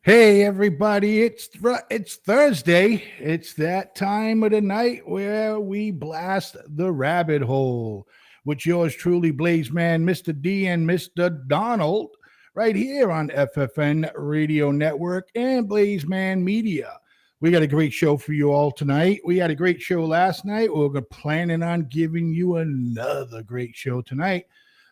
Hey everybody, it's Thursday. It's that time of the night where we blast the rabbit hole with yours truly, Blaze Man, Mr. D, and Mr. Donald, right here on FFN Radio Network and Blaze Man Media. We got a great show for you all tonight. We had a great show last night. We're planning on giving you another great show tonight,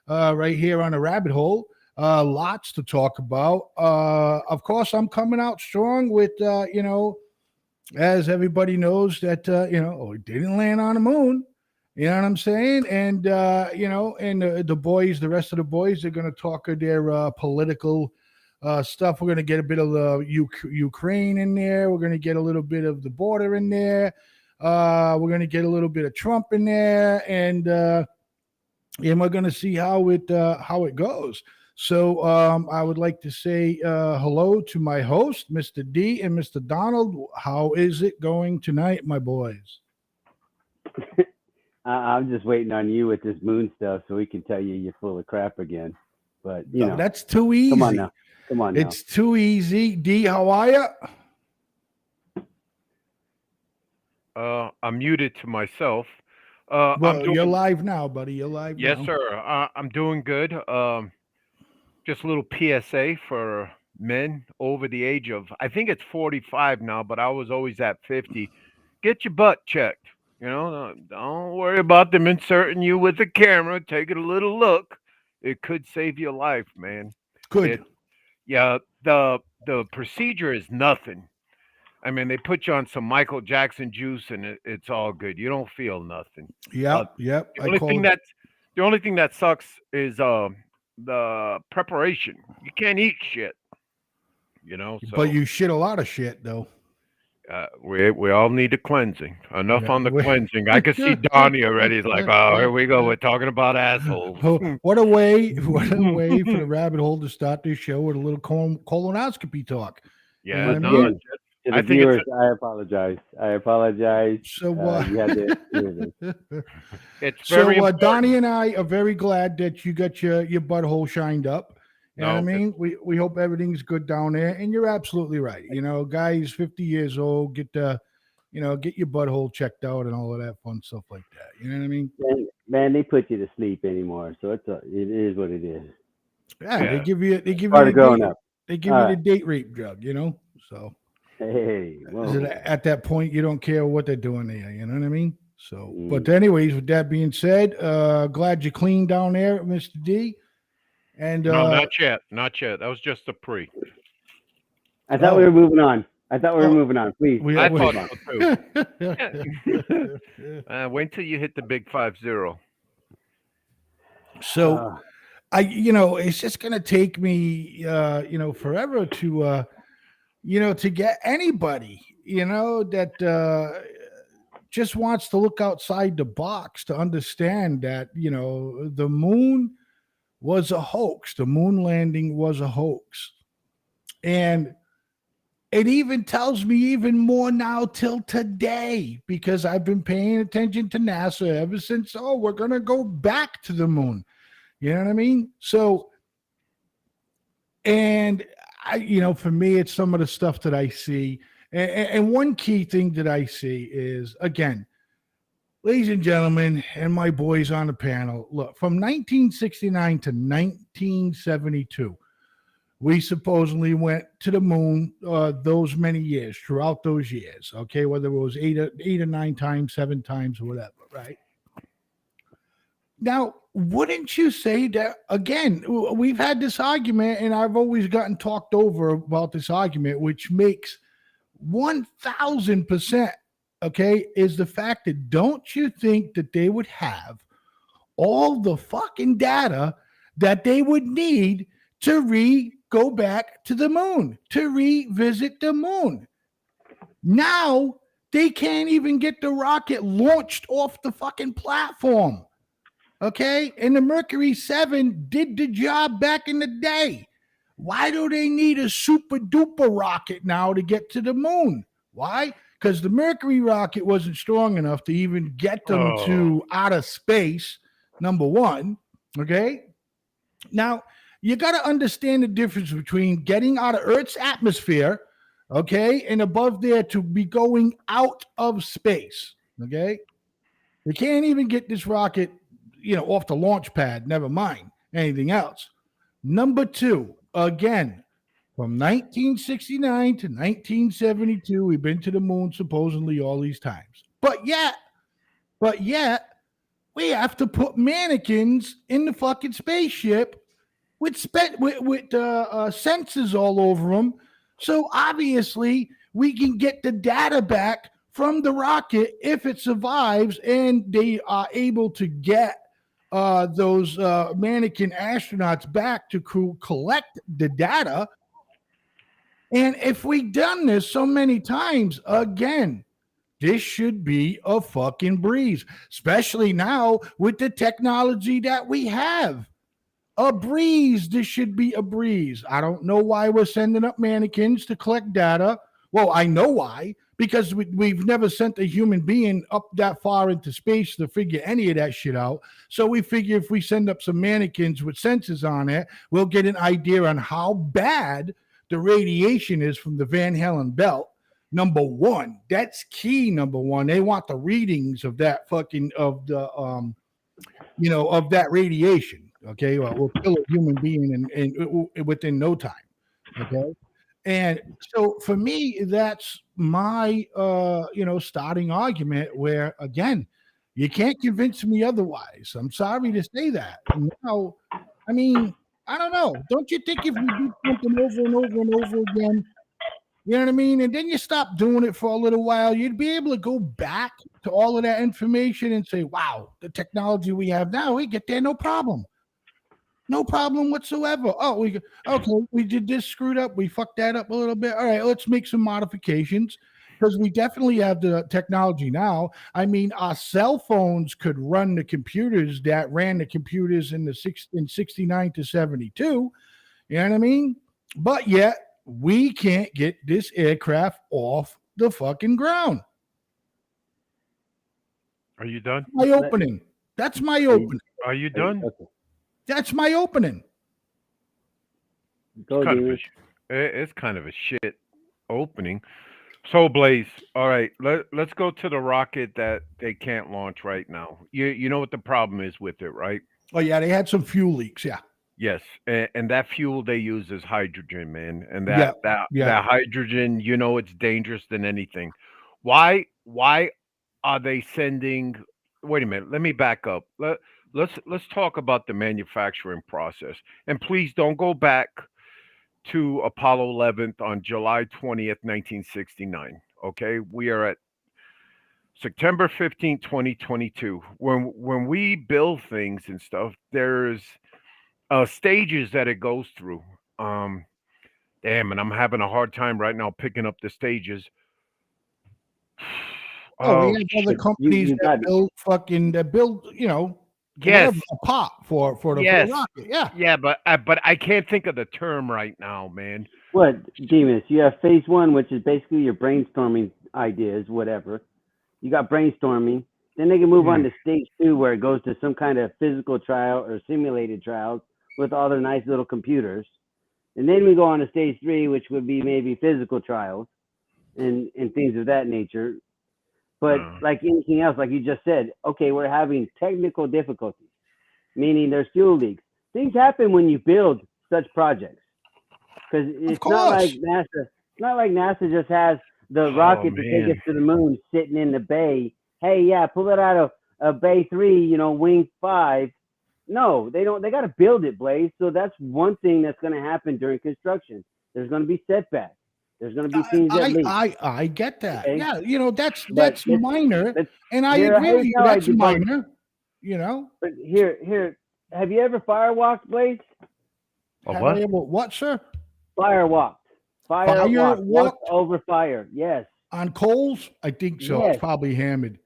right here on the rabbit hole. Lots to talk about. Of course, I'm coming out strong with, as everybody knows that, it didn't land on the moon. You know what I'm saying? And, and the boys, the rest of the boys, they're going to talk of their political stuff. We're going to get a bit of the Ukraine in there. We're going to get a little bit of the border in there. We're going to get a little bit of Trump in there. And we're going to see how it goes. So I would like to say hello to my host, Mr. D and Mr. Donald. How is it going tonight, my boys? I'm just waiting on you with this moon stuff so we can tell you you're full of crap again. But, that's too easy. Come on now. It's too easy. D, how are you? I'm muted to myself. You're live now, buddy. You're live yes, now. sir. I'm doing good. Just a little PSA for men over the age of, I think it's 45 now, but I was always at 50. Get your butt checked. Don't worry about them inserting you with the camera. Take it a little look. It could save your life, man. Good. The procedure is nothing. I mean, they put you on some Michael Jackson juice, and it's all good. You don't feel nothing. Yep. The only thing that sucks is the preparation. You can't eat shit. So, but you shit a lot of shit, though. We all need a cleansing. Enough on the cleansing. I can see Donnie already. He's like, oh, here we go. We're talking about assholes. What a way for the rabbit hole to start this show with a little colonoscopy talk. Yeah, To the viewers, I apologize. So, you had to hear this. It's very important. Donnie and I are very glad that you got your butthole shined up. You know what I mean? We hope everything's good down there. And you're absolutely right. Guys 50 years old, get your butthole checked out and all of that fun stuff like that. You know what I mean? Man, they put you to sleep anymore, so it is what it is. Yeah. They give you part of growing up. They give you the date rape drug, so. Hey, at that point, you don't care what they're doing there. You know what I mean? So, But anyways, with that being said, glad you cleaned down there, Mr. D. And no, not yet. That was just a pre. I thought we were moving on. Please. I thought so too. Wait till you hit the big 5-0. So, it's just gonna take me, forever to. To get anybody, that just wants to look outside the box to understand that, the moon was a hoax. The moon landing was a hoax. And it even tells me even more now till today, because I've been paying attention to NASA ever since, we're going to go back to the moon. You know what I mean? So, and for me, it's some of the stuff that I see. And one key thing that I see is, again, ladies and gentlemen, and my boys on the panel, look, from 1969 to 1972, we supposedly went to the moon those many years, throughout those years, okay, whether it was eight or 9 times, 7 times, or whatever, right? Now, wouldn't you say that, again, we've had this argument, and I've always gotten talked over about this argument, which makes 1,000%, okay, is the fact that don't you think that they would have all the fucking data that they would need to go back to the moon, to revisit the moon? Now, they can't even get the rocket launched off the fucking platform. Okay, and the Mercury 7 did the job back in the day. Why do they need a super duper rocket now to get to the moon? Why? Because the Mercury rocket wasn't strong enough to even get them to outer space, number one. Okay, now you got to understand the difference between getting out of Earth's atmosphere, okay, and above there to be going out of space, okay? You can't even get this rocket, off the launch pad, never mind anything else. Number two, again, from 1969 to 1972, we've been to the moon supposedly all these times. But yet, we have to put mannequins in the fucking spaceship with sensors all over them. So obviously, we can get the data back from the rocket if it survives, and they are able to get those mannequin astronauts back to collect the data. And if we've done this so many times, again, this should be a fucking breeze, especially now with the technology that we have. A breeze. This should be a breeze. I don't know why we're sending up mannequins to collect data. Well, I know why, because we've never sent a human being up that far into space to figure any of that shit out. So we figure if we send up some mannequins with sensors on it, we'll get an idea on how bad the radiation is from the Van Halen belt. Number one, that's key. Number one, they want the readings of that of that radiation. Okay, well, we'll kill a human being and within no time. Okay, and so for me, that's my starting argument. Where again, you can't convince me otherwise. I'm sorry to say that. Now, I mean, I don't know. Don't you think if we do something over and over and over again, you know what I mean? And then you stop doing it for a little while, you'd be able to go back to all of that information and say, wow, the technology we have now, we get there, no problem. No problem whatsoever. Oh, we did this, screwed up. We fucked that up a little bit. All right, let's make some modifications because we definitely have the technology now. I mean, our cell phones could run the computers that ran the computers in 69 to 72. You know what I mean? But yet, we can't get this aircraft off the fucking ground. Are you done? My opening. That's my opening. Are you done? Okay. That's my opening. Go, dude. It's kind of a shit opening. So, Blaze, all right, let's go to the rocket that they can't launch right now. You know what the problem is with it, right? Oh, yeah, they had some fuel leaks, yeah. Yes, and that fuel they use is hydrogen, man, and that hydrogen, it's dangerous than anything. Why are they sending? Wait a minute, let me back up. Let's talk about the manufacturing process, and please don't go back to Apollo 11th on July 20th, 1969. Okay, we are at September 15th, 2022. When we build things and stuff, there's stages that it goes through. Damn, and I'm having a hard time right now picking up the stages. We have other companies that build, yes, a pot for the rocket. Yeah, but I can't think of the term right now, man. What, Demas? You have phase one, which is basically your brainstorming ideas, whatever. You got brainstorming. Then they can move on to stage two, where it goes to some kind of physical trial or simulated trials with all their nice little computers. And then we go on to stage three, which would be maybe physical trials and things of that nature. But like anything else, like you just said, okay, we're having technical difficulties, meaning there's fuel leaks. Things happen when you build such projects, because it's not like NASA. It's not like NASA just has the rocket to take us to the moon sitting in the bay. Hey, yeah, pull it out of bay 3, wing 5. No, they don't. They got to build it, Blaze. So that's one thing that's going to happen during construction. There's going to be setbacks. There's going to be things that leak. I get that. Okay? Yeah, that's minor, and I agree with you. That's minor. But here, have you ever firewalked, Blaze? What, sir? Firewalked. Walked over fire. Yes. On coals, I think so. Yes. It's probably hammered.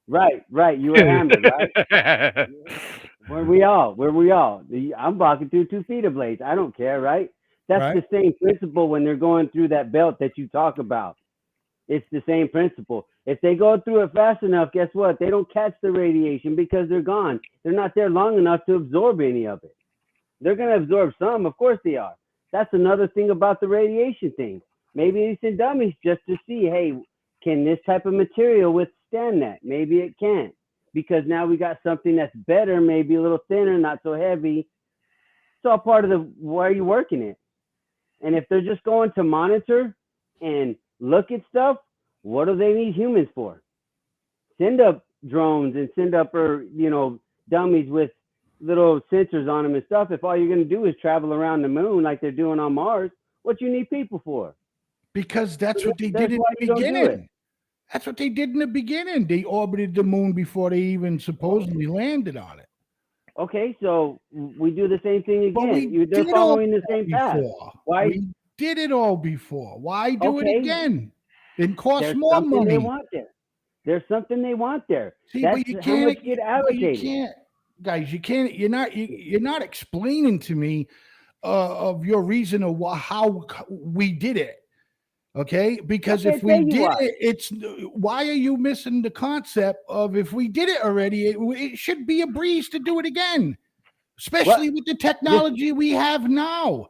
Right. You were hammered, right? Where we all? I'm walking through 2 feet of blades. I don't care, right? That's the same principle when they're going through that belt that you talk about. It's the same principle. If they go through it fast enough, guess what? They don't catch the radiation because they're gone. They're not there long enough to absorb any of it. They're going to absorb some. Of course they are. That's another thing about the radiation thing. Maybe they send dummies just to see, hey, can this type of material withstand that? Maybe it can't. Because now we got something that's better, maybe a little thinner, not so heavy. It's all part of the where you're working it. And if they're just going to monitor and look at stuff, what do they need humans for? Send up drones and send up, dummies with little sensors on them and stuff. If all you're going to do is travel around the moon like they're doing on Mars, what you need people for? Because that's what they did in the beginning. That's what they did in the beginning. They orbited the moon before they even supposedly landed on it. Okay, so we do the same thing again. They're following the same path. Why? We did it all before. Why do it again? It costs more money. They want there. There's something they want there. See, that's but you can't how much get allocated. You can't, guys. You can't. You're not explaining to me of your reason of how we did it. Okay, because if we did it, it's why are you missing the concept of if we did it already, it should be a breeze to do it again, especially with the technology we have now.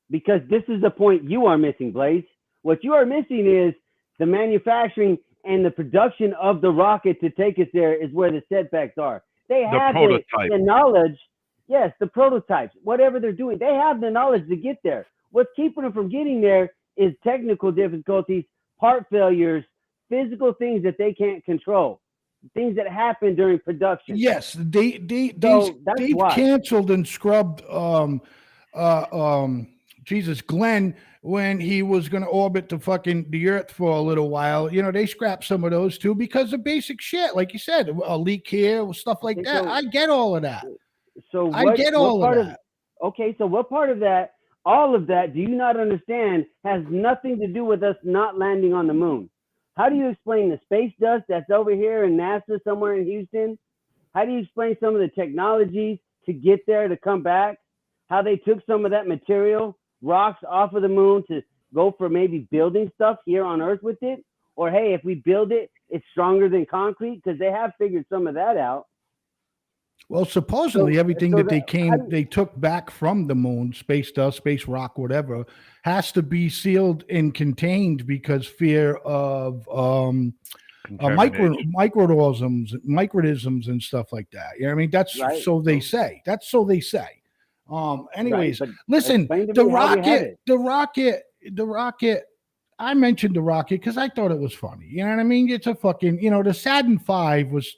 Because this is the point you are missing, Blaze. What you are missing is the manufacturing and the production of the rocket to take us there is where the setbacks are. They have the knowledge. Yes, the prototypes, whatever they're doing, they have the knowledge to get there. What's keeping them from getting there is technical difficulties, part failures, physical things that they can't control, things that happen during production. Yes, they've canceled and scrubbed Glenn, when he was going to orbit the Earth for a little while. They scrapped some of those too because of basic shit, like you said, a leak here, stuff like that. So, I get all of that. So I get all of that. Okay, so what part of that? All of that, do you not understand, has nothing to do with us not landing on the moon? How do you explain the space dust that's over here in NASA somewhere in Houston? How do you explain some of the technologies to get there, to come back? How they took some of that material, rocks off of the moon to go for maybe building stuff here on Earth with it? Or, hey, if we build it, it's stronger than concrete? Because they have figured some of that out. Well, supposedly everything they took back from the moon, space dust, space rock, whatever, has to be sealed and contained because fear of microorganisms and stuff like that. I mean, that's right. So they say. That's so they say. Anyways, right, listen, the rocket. I mentioned the rocket because I thought it was funny. You know what I mean? It's a fucking, the Saturn V was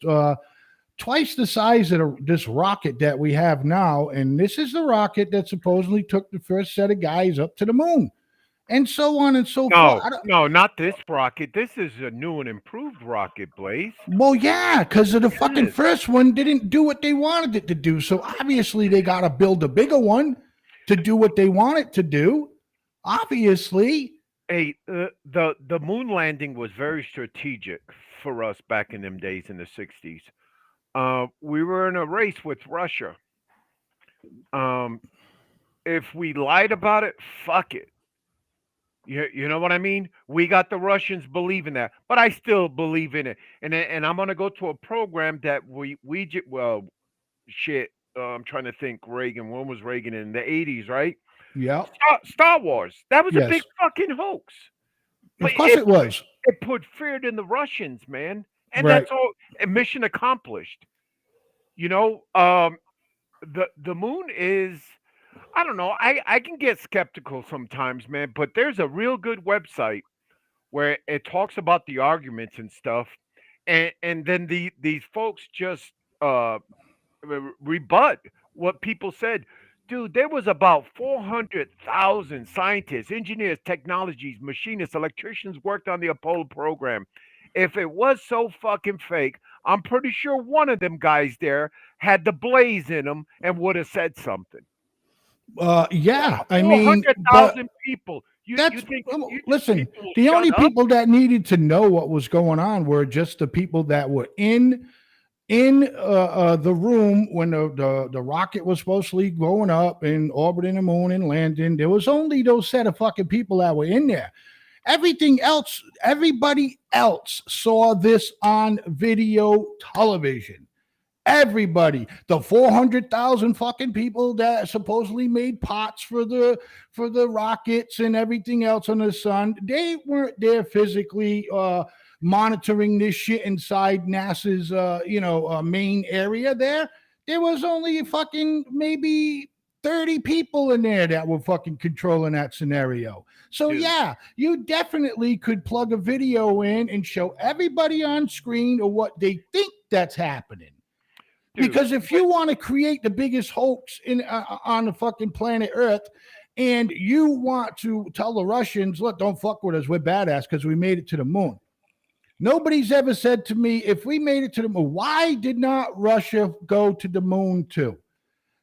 twice the size of this rocket that we have now. And this is the rocket that supposedly took the first set of guys up to the moon. And so on and so forth. No, not this rocket. This is a new and improved rocket, Blaze. Well, yeah, because the fucking first one didn't do what they wanted it to do. So obviously they got to build a bigger one to do what they want it to do. Obviously. Hey, the moon landing was very strategic for us back in them days in the 60s. We were in a race with Russia. If we lied about it, fuck it. You know what I mean? We got the Russians believing that, but I still believe in it. And I'm gonna go to a program that I'm trying to think. Reagan. When was Reagan in the 80s? Right? Yeah. Star Wars. That was a big fucking hoax. Of course it was. It put fear in the Russians, man, and that's all. Mission accomplished. The moon is. I don't know. I can get skeptical sometimes, man, but there's a real good website where it talks about the arguments and stuff, and then these folks just rebut what people said. Dude, there was about 400,000 scientists, engineers, technologies, machinists, electricians worked on the Apollo program. If it was so fucking fake, I'm pretty sure one of them guys there had the blaze in them and would have said something. Yeah, I mean, 400,000 people. Listen, the only people that needed to know what was going on were just the people that were in the room when the rocket was supposedly going up and orbiting the moon and landing. There was only those set of fucking people that were in there. Everybody else saw this on video television. Everybody, the 400,000 fucking people that supposedly made pots for the rockets and everything else on the sun, they weren't there physically monitoring this shit inside NASA's main area there. There was only fucking maybe 30 people in there that were fucking controlling that scenario. So Dude. yeah, you definitely could plug a video in and show everybody on screen of what they think that's happening. Dude, Because if you want to create the biggest hoax in on the fucking planet Earth, and you want to tell the Russians, look, don't fuck with us, we're badass because we made it to the moon. Nobody's ever said to me, if we made it to the moon, why did not Russia go to the moon too?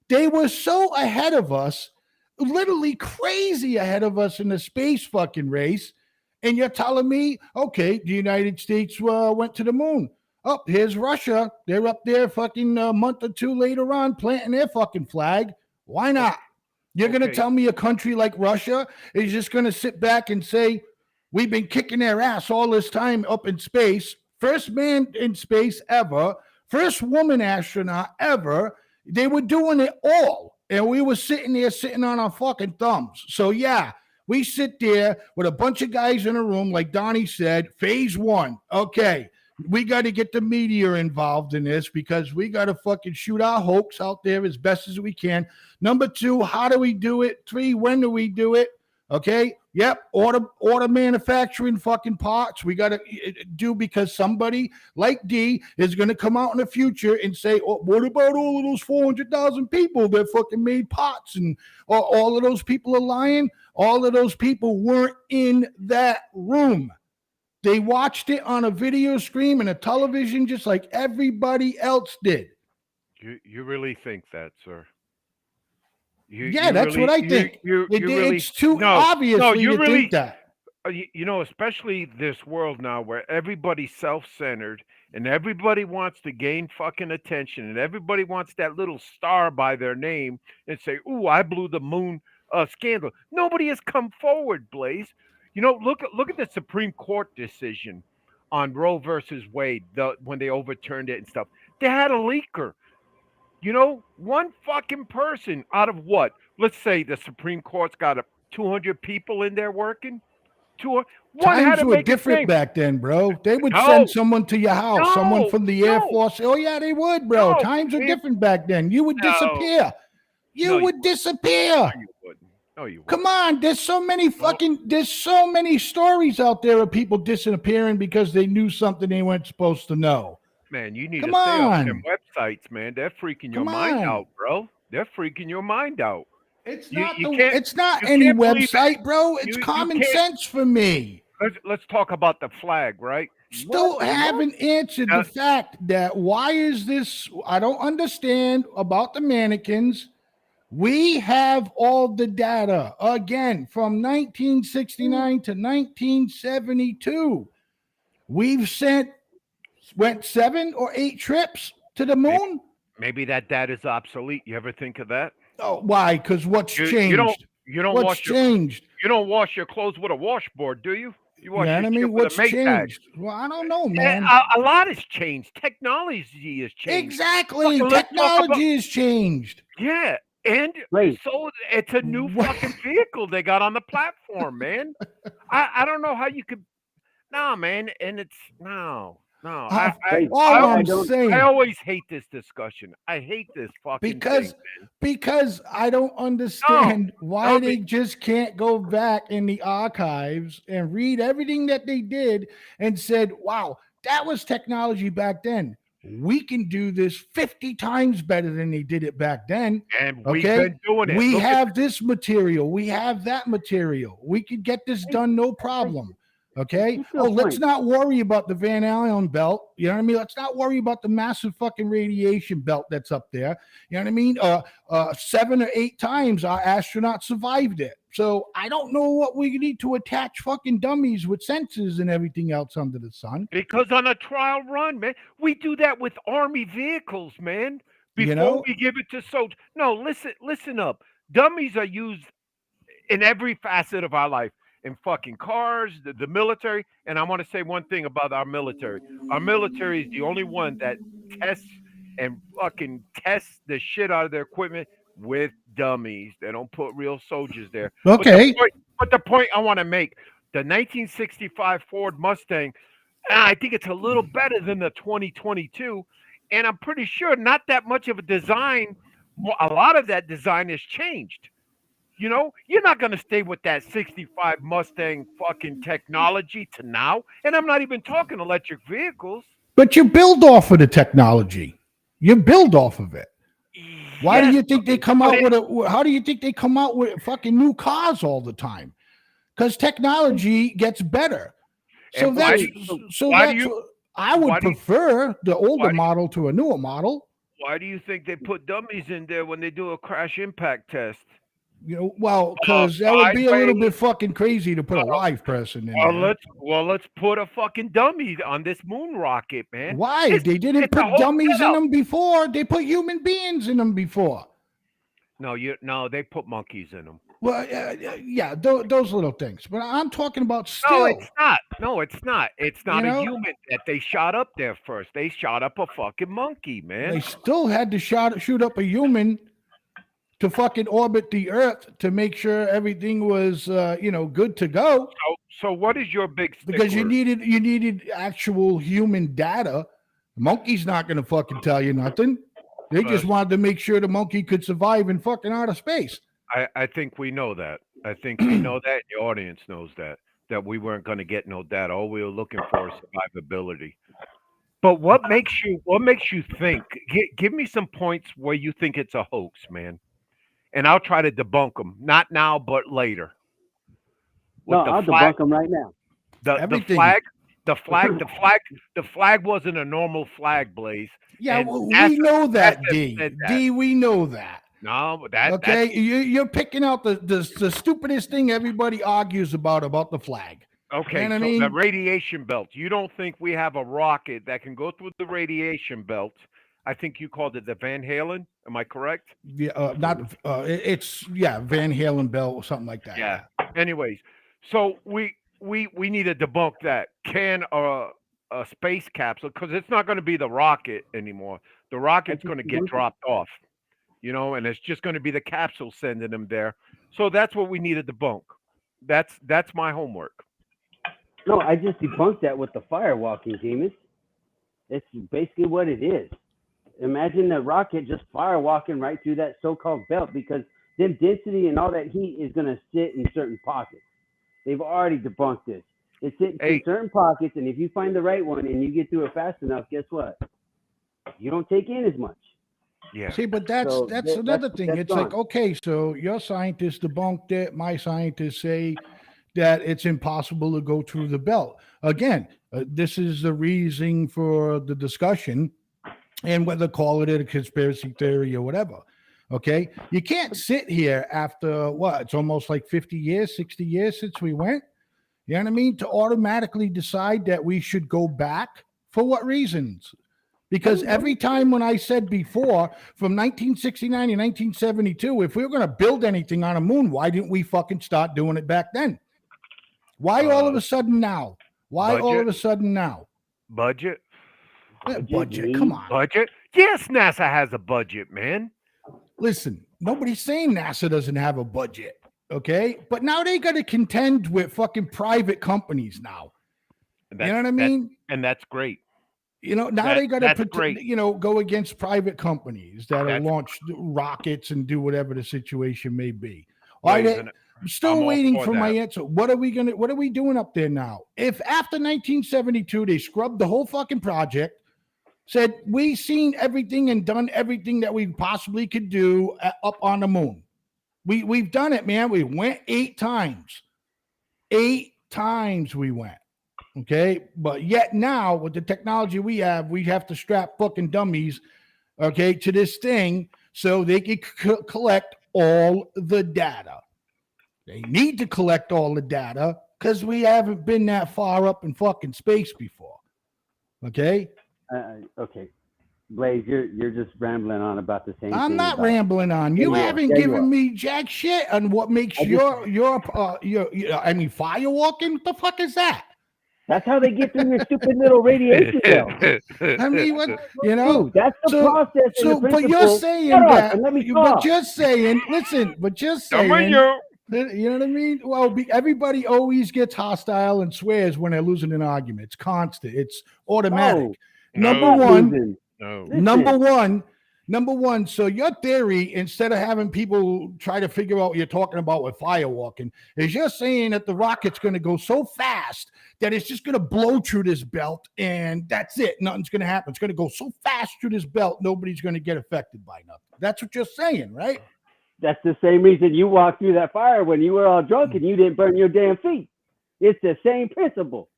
They were so ahead of us, literally crazy ahead of us in the space fucking race. And you're telling me, okay, the United States went to the moon. Oh, here's Russia. They're up there fucking a month or two later on planting their fucking flag. Why not? You're going to Okay. tell me a country like Russia is just going to sit back and say, we've been kicking their ass all this time up in space. First man in space ever. First woman astronaut ever. They were doing it all. And we were sitting there sitting on our fucking thumbs. So, yeah, we sit there with a bunch of guys in a room, like Donnie said, phase one. Okay, we got to get the media involved in this because we got to fucking shoot our hoax out there as best as we can. Number two, how do we do it? Three, when do we do it? Okay. Yep. Order manufacturing fucking parts. We got to do because somebody like D is going to come out in the future and say, oh, what about all of those 400,000 people that fucking made pots and all of those people are lying? All of those people weren't in that room. They watched it on a video screen and a television just like everybody else did. You really think that, sir? Yeah, that's what I think. It's too obvious for you to think that. Especially this world now where everybody's self-centered and everybody wants to gain fucking attention and everybody wants that little star by their name and say, "Ooh, I blew the moon scandal." Nobody has come forward, Blaze. Look at the Supreme Court decision on Roe versus Wade, when they overturned it and stuff. They had a leaker. One fucking person out of what? Let's say the Supreme Court's got 200 people in there working. One had Times to were make a different thing. back then, bro. They would No, send someone to your house, someone no, from the Air no, Force. Oh, yeah, they would, bro. no, Times were man, different back then. You would no, disappear. You no, you would wouldn't. disappear. No, you wouldn't. No, you Come wouldn't. on, there's so many No, there's so many stories out there of people disappearing because they knew something they weren't supposed to know. man, you need Come to stay off them on. websites, man. They're freaking your Come mind on. out, bro. They're freaking your mind out. It's You not you can't it's not you any can't believe it. website, bro. It's You common can't. sense for me. Let's talk about the flag, right? Still What? haven't answered Uh, the fact that why is this? I don't understand about the mannequins. We have all the data again from 1969 to 1972. We've went 7 or 8 trips to the maybe, moon. maybe that data's obsolete. You ever think of that? Oh, why? Because what's You don't changed? you don't What's wash your changed? you don't wash your clothes with a washboard, do you? You You wash know your what I shit mean? with a What's Maytag. changed? Well, I don't know, Yeah, man. a lot has changed. Technology has changed. Exactly. Fucking let's talk about Technology has changed. yeah, and Wait, so it's a new fucking vehicle they got on the platform, man. I don't know how you could no, man, and it's no, no. Uh, wait. I all I I'm always don't. I saying, always hate this discussion. I hate this fucking thing, because man. because I don't No, understand why no, they just can't go back in the archives and read everything that they did and said, "Wow, that was technology back then. We can do this 50 times better than they did it back then." and we've Okay? been doing it. We Look at have this material, we have that material. We could get this Hey, done no hey, problem. Okay. get to Oh, a let's point. not worry about the Van Allen belt. You know what I mean? Let's not worry about the massive fucking radiation belt that's up there. You know what I mean? 7 or 8 times our astronauts survived it. So I don't know what we need to attach fucking dummies with sensors and everything else under the sun. because on a trial run, man, we do that with army vehicles, man. You Before know? we give it to soldiers. No, listen up. Dummies are used in every facet of our life, in fucking cars, the military. And I want to say one thing about our military. Our military is the only one that tests and fucking test the shit out of their equipment with dummies. They don't put real soldiers there. Okay. But the point I want to make, the 1965 Ford Mustang, I think it's a little better than the 2022, and I'm pretty sure not that much of a design. A lot of that design has changed. You know, you're not going to stay with that 65 Mustang fucking technology to now. And I'm not even talking electric vehicles. But you build off of the technology. You build off of it. Why do you think they come out with how do you think they come out with fucking new cars all the time? Because technology gets better. So I would prefer the older model to a newer model. Why do you think they put dummies in there when they do a crash impact test? You know, well, because that would be a little bit fucking crazy to put a live person in there. Let's put a fucking dummy on this moon rocket, man. Why? They didn't put dummies in them before. They put human beings in them before. No, they put monkeys in them. Well, yeah, those little things. But I'm talking about still. No, it's not. No, it's not. It's not a human that they shot up there first. They shot up a fucking monkey, man. They still had to shoot up a human to fucking orbit the Earth to make sure everything was, good to go. So what is your big stickler? Because you needed actual human data. The monkey's not going to fucking tell you nothing. They just wanted to make sure the monkey could survive in fucking outer space. I think we know that. I think we know that. The audience knows that we weren't going to get no data. All we were looking for is survivability. But what makes you think? Give me some points where you think it's a hoax, man. And I'll try to debunk them. Not now, but later. I'll debunk them right now. The flag wasn't a normal flag, Blaze. Yeah, we know that, D. D, we know that. No, okay. You're picking out the stupidest thing everybody argues about the flag. Okay, you know so the radiation belt. You don't think we have a rocket that can go through the radiation belt? I think you called it the Van Halen. Am I correct? Yeah, it's Van Halen belt or something like that. Yeah. Anyways, so we need to debunk that. Can a space capsule, because it's not going to be the rocket anymore. The rocket's going to get dropped off, and it's just going to be the capsule sending them there. So that's what we need to debunk. That's my homework. No, I just debunked that with the firewalking, Demas. It's basically what it is. Imagine the rocket just firewalking right through that so-called belt, because then density and all that heat is going to sit in certain pockets. They've already debunked this. It sits in certain pockets, and if you find the right one and you get through it fast enough, guess what? You don't take in as much. Yeah. See, but that's another thing. It's like, okay, so your scientists debunked it. My scientists say that it's impossible to go through the belt. Again, this is the reason for the discussion, and whether call it a conspiracy theory or whatever. Okay, you can't sit here after it's almost like 50 years, 60 years since we went. You know what I mean? To automatically decide that we should go back. For what reasons? Because every time when I said before, from 1969 to 1972, if we were going to build anything on a moon, why didn't we fucking start doing it back then? Why all of a sudden now? Why all of a sudden now? Budget? Budget, come on. Budget? Yes, NASA has a budget, man. Listen, nobody's saying NASA doesn't have a budget, okay? But now they got to contend with fucking private companies now. You know what I mean? And that's great. Now they got to, go against private companies that'll launch rockets and do whatever the situation may be. I'm still waiting for my answer. What are we doing up there now? If after 1972 they scrubbed the whole fucking project, said we've seen everything and done everything that we possibly could do up on the moon. We've done it, man. We went 8 times. 8 times we went. Okay, but yet now with the technology we have to strap fucking dummies, okay, to this thing so they can collect all the data. They need to collect all the data because we haven't been that far up in fucking space before. Okay. Okay, Blaze, you're just rambling on about the same thing. I'm not rambling on. You haven't given me jack shit on what makes your firewalking. What the fuck is that? That's how they get through your stupid little radiation belt. I mean, what you know? Dude, that's the process and the But principle. you're saying Shut up that. and let me But talk. you're saying, listen. But you're saying, Tamayo. you know what I mean? Well, everybody always gets hostile and swears when they're losing an argument. It's constant. It's automatic. No. Number No. one. Losing. No. Listen. Number one. So your theory, instead of having people try to figure out what you're talking about with firewalking, is you're saying that the rocket's going to go so fast that it's just going to blow through this belt, and that's it. Nothing's going to happen. It's going to go so fast through this belt, nobody's going to get affected by nothing. That's what you're saying, right? That's the same reason you walked through that fire when you were all drunk and you didn't burn your damn feet. It's the same principle.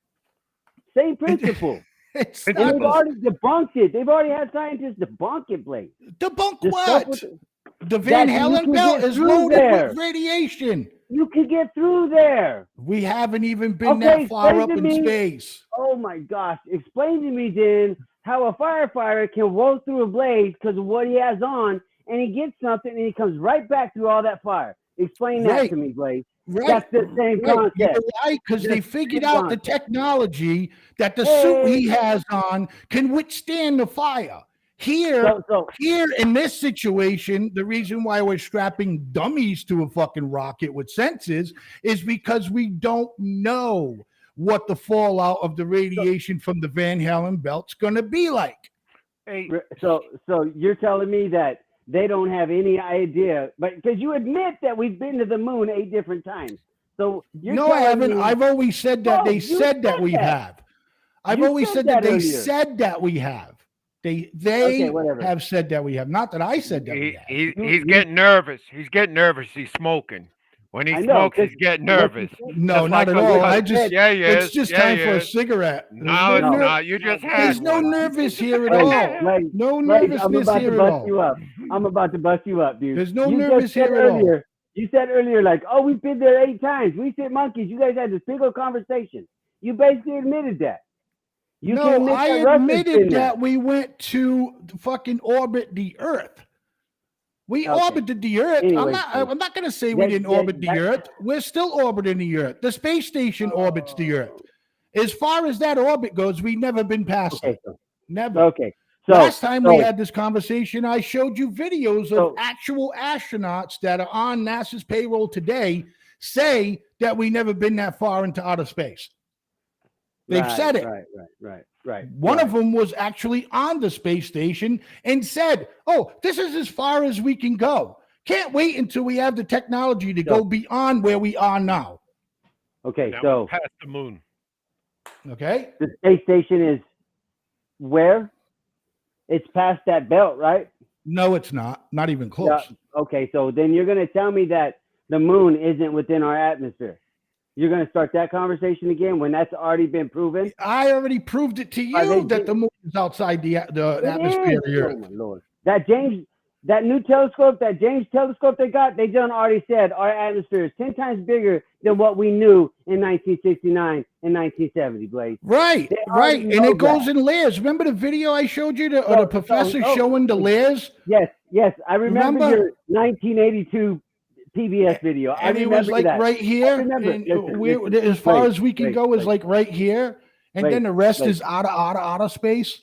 Same principle. And they've already debunked it. They've already had scientists debunk it, Blake. Debunk The stuff what? with The Van that you Halen can belt get is through loaded there. with radiation. You can get through there. We haven't even been Okay, that far up explain to in me. space. Oh my gosh. Explain to me then how a firefighter can roll through a blaze because of what he has on and he gets something and he comes right back through all that fire. Explain that Right. to me, Blaze. Right. That's the same Right. You know concept. why? Because they That's the figured same out the concept. technology that the suit he has on can withstand the fire. Here in this situation, the reason why we're strapping dummies to a fucking rocket with sensors is because we don't know what the fallout of the radiation from the Van Halen belt's going to be like. Hey, So you're telling me that they don't have any idea, but because you admit that we've been to the moon 8 different times. So you're No, I telling haven't. me- I've always said that Oh, they you said that said we that. have. I've You always said said that that they earlier. said that we have. They Okay, whatever. have said that we have. Not that I said that we have. he's getting nervous. He's getting nervous. He's smoking. When he I know, smokes, he's 'cause getting what you nervous. said- No, Just not like at a all. I good- just yeah, he is. it's just Yeah, time he for a is. cigarette. No, it's No. not. You just had There's no one. nervous here at Hey, all. Blake, No Blake, I'm nervousness about here to at bust all. you up. I'm about to bust you up, dude. There's no You nervous just said here at all. earlier. You said earlier, like, oh, we've been there 8 times. We sit monkeys. You guys had this big old conversation. You basically admitted that. You can No, admit I that Russia's been admitted there. that we went to fucking orbit the Earth. We Okay. orbited the Earth. Anyways, I'm not going to say we that- didn't that- orbit the that- Earth. We're still orbiting the Earth. The space station orbits the Earth. As far as that orbit goes, we've never been past Okay, it. so, Never. okay. So Last time we so- had this conversation, I showed you videos of So- actual astronauts that are on NASA's payroll today say that we never been that far into outer space. They've Right, said it. Right. One of them was actually on the space station and said, "Oh, this is as far as we can go. Can't wait until we have the technology to go beyond where we are now." Okay, Now so we're past the moon. Okay. the space station is where? It's past that belt, right? No, it's not. Not even close. Yeah. Okay, so then you're going to tell me that the moon isn't within our atmosphere. You're going to start that conversation again when that's already been proven? I already proved it to Are they you that the moon is outside the It atmosphere of the is. Earth. Oh my Lord. That new telescope, that James telescope they got, they done already said our atmosphere is 10 times bigger than what we knew in 1969 and 1970, Blake. Right, They right. already And know it goes that. in layers. Remember the video I showed you, the So- professor so- showing the layers? Yes, I remember Remember? your 1982 PBS video. I And it remember was like that. right here. remember. And Listen, as far Blake, as we can Blake, go is Blake. like right here. And Blake, then the rest Blake. is outer space.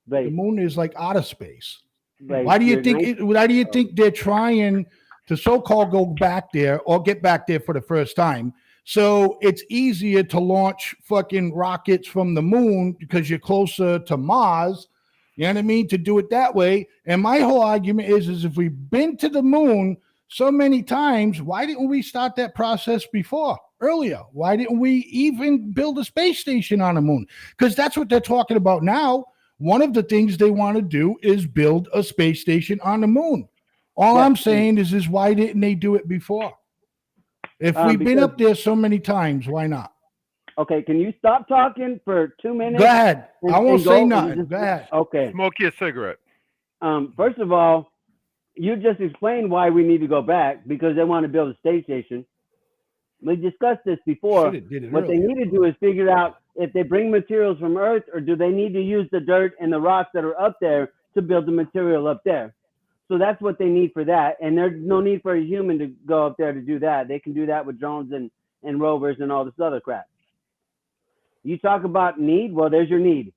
The Blake, moon is like outer space. Blake, Why do you you're think? 19 Why do you think they're trying to so-called go back there or get back there for the first time? So it's easier to launch fucking rockets from the moon because you're closer to Mars. You know what I mean? To do it that way. And my whole argument is if we've been to the moon so many times, why didn't we start that process earlier? Why didn't we even build a space station on the moon? Because that's what they're talking about now. One of the things they want to do is build a space station on the moon. All Yeah. I'm saying is why didn't they do it before? If we've been because- up there so many times, why not? Okay, can you stop talking for 2 minutes? Go ahead. and- I won't and say go and nothing. just- Go ahead. Okay. Smoke your cigarette. First of all, you just explained why we need to go back because they want to build a space station. We discussed this before. Shoulda did it What they earlier. need to do is figure out if they bring materials from Earth or do they need to use the dirt and the rocks that are up there to build the material up there. So that's what they need for that. And there's no need for a human to go up there to do that. They can do that with drones and rovers and all this other crap. You talk about need. Well, there's your need.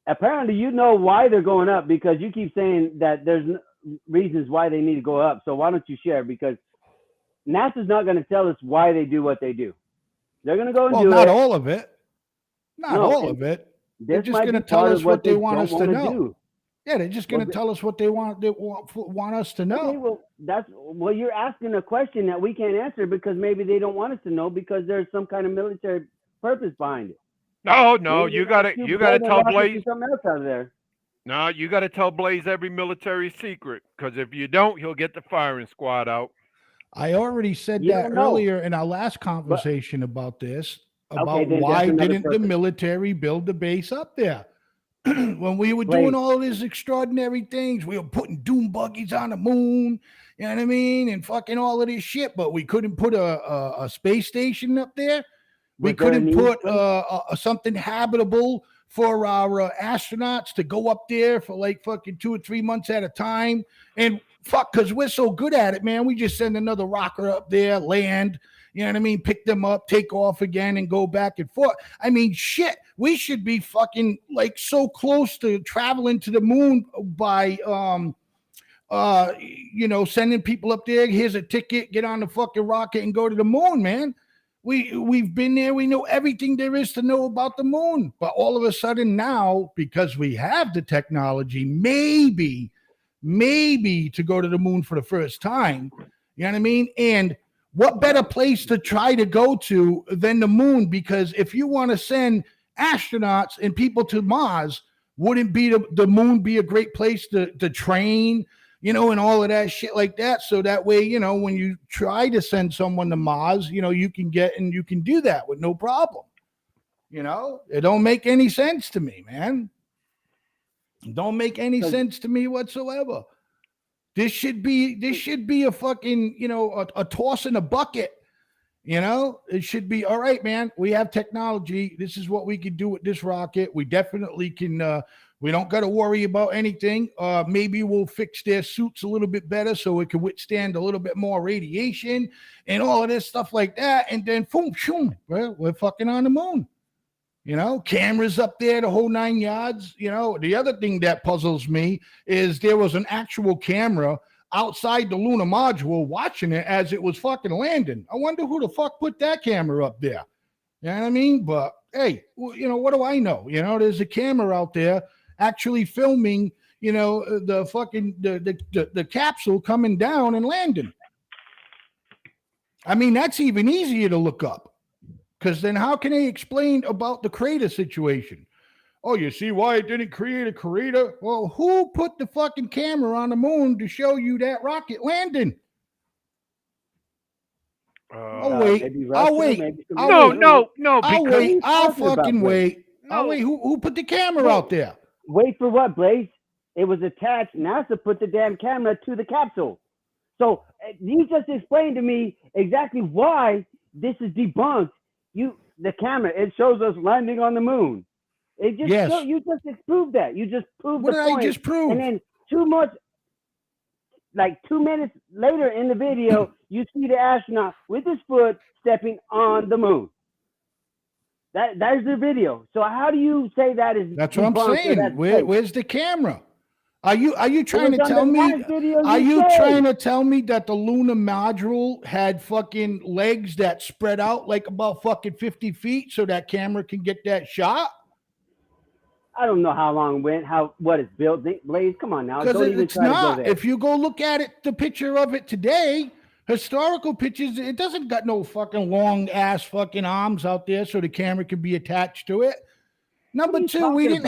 Apparently, you know why they're going up because you keep saying that there's reasons why they need to go up. So why don't you share? Because NASA's not going to tell us why they do what they do. They're going to go and do not it. all of it. Not all of it. They're just going to tell us what they want us to know. Do. Yeah, they're just going to tell us what they want us to know. Okay, well, you're asking a question that we can't answer because maybe they don't want us to know because there's some kind of military purpose behind it. No, you got to tell Blaze something else out of there. No, you got to tell Blaze every military secret because if you don't, he'll get the firing squad out. I already said that earlier in our last conversation about this. About why didn't the military build the base up there? When we were doing all these extraordinary things, we were putting doom buggies on the moon, you know what I mean? And fucking all of this shit, but we couldn't put a space station up there. We couldn't put something habitable for our astronauts to go up there for like fucking 2 or 3 months at a time. And fuck, because we're so good at it, man. We just send another rocker up there, land, you know what I mean? Pick them up, take off again, and go back and forth. I mean, shit, we should be fucking like so close to traveling to the moon by, sending people up there. Here's a ticket, get on the fucking rocket and go to the moon, man. We've been there. We know everything there is to know about the moon. But all of a sudden now, because we have the technology, maybe to go to the moon for the first time, you know what I mean? And what better place to try to go to than the moon? Because if you want to send astronauts and people to Mars, wouldn't be the moon be a great place to train, and all of that shit like that? So that way, when you try to send someone to Mars, you can you can do that with no problem. It don't make any sense to me, man. It don't make any sense to me whatsoever. This should be a fucking, a toss in a bucket. It should be, all right, man, we have technology. This is what we can do with this rocket. We definitely can, we don't got to worry about anything. Maybe we'll fix their suits a little bit better so it can withstand a little bit more radiation and all of this stuff like that. And then, boom, shoom, we're fucking on the moon. Cameras up there, the whole 9 yards. The other thing that puzzles me is there was an actual camera outside the lunar module watching it as it was fucking landing. I wonder who the fuck put that camera up there. You know what I mean? But hey, what do I know? There's a camera out there actually filming, the fucking the capsule coming down and landing. I mean, that's even easier to look up. Because then how can they explain about the crater situation? Oh, you see why it didn't create a crater? Well, who put the fucking camera on the moon to show you that rocket landing? I'll wait. I'll fucking wait. I'll wait. Who put the camera out there? Wait for what, Blaze? It was attached. NASA put the damn camera to the capsule. So you just explained to me exactly why this is debunked. The camera, it shows us landing on the moon. It just you just proved that. You just proved what the did point. I just prove? And then 2 minutes later in the video, you see the astronaut with his foot stepping on the moon. That's the video. So how do you say that is? That's what I'm saying. Where's the camera? Are you trying to tell me? Are you trying to tell me that the lunar module had fucking legs that spread out like about fucking 50 feet so that camera can get that shot? I don't know how long it went, what it's built. Blaze, come on now. Because it's not. If you go look at it, the picture of it today, historical pictures, it doesn't got no fucking long ass fucking arms out there so the camera can be attached to it. Number two, we didn't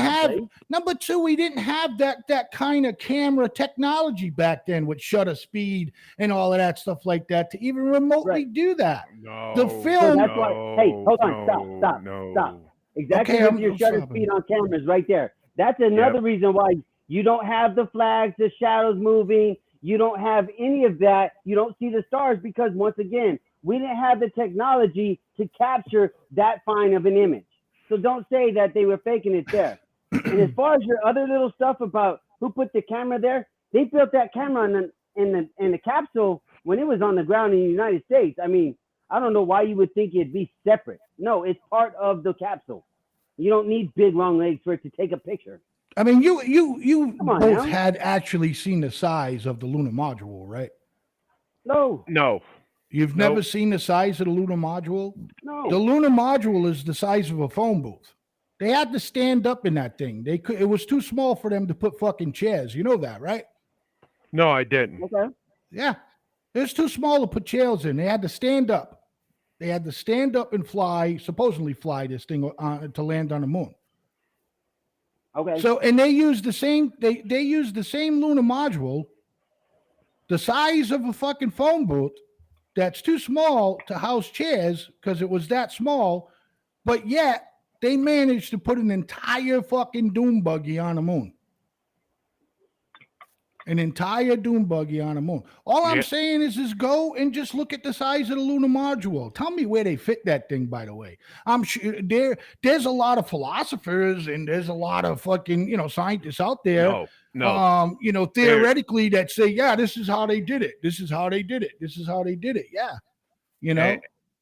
have that kind of camera technology back then with shutter speed and all of that stuff like that to even remotely do that. No, the film. So that's why, hey, hold on, stop. Exactly, with your shutter speed on cameras right there. That's another reason why you don't have the flags, the shadows moving. You don't have any of that. You don't see the stars because, once again, we didn't have the technology to capture that fine of an image. So don't say that they were faking it there. And as far as your other little stuff about who put the camera there, they built that camera in the capsule when it was on the ground in the United States. I mean, I don't know why you would think it'd be separate. No, it's part of the capsule. You don't need big long legs for it to take a picture. I mean, you Come on both now. had actually seen the size of the lunar module, right? No, No, You've no, never seen the size of the lunar module? no. The lunar module is the size of a phone booth. They had to stand up in that thing. It was too small for them to put fucking chairs. You know that, right? no, I didn't. Okay. Yeah. It was too small to put chairs in. They had to stand up. They had to stand up and supposedly fly this thing to land on the moon. Okay. So, and they used the same, they used the same lunar module, the size of a fucking phone booth, that's too small to house chairs because it was that small, but yet they managed to put an entire fucking dune buggy on the moon. An entire dune buggy on the moon. All I'm saying is go and just look at the size of the lunar module. Tell me where they fit that thing, by the way. I'm sure there's a lot of philosophers and there's a lot of fucking, scientists out there. No. Theoretically that say, yeah, this is how they did it. This is how they did it. This is how they did it. Yeah.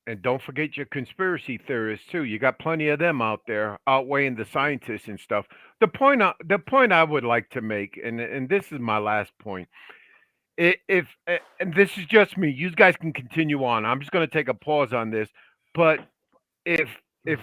And don't forget your conspiracy theorists too. You got plenty of them out there outweighing the scientists and stuff. The point I would like to make, and this is my last point. If and this is just me, you guys can continue on. I'm just going to take a pause on this. But if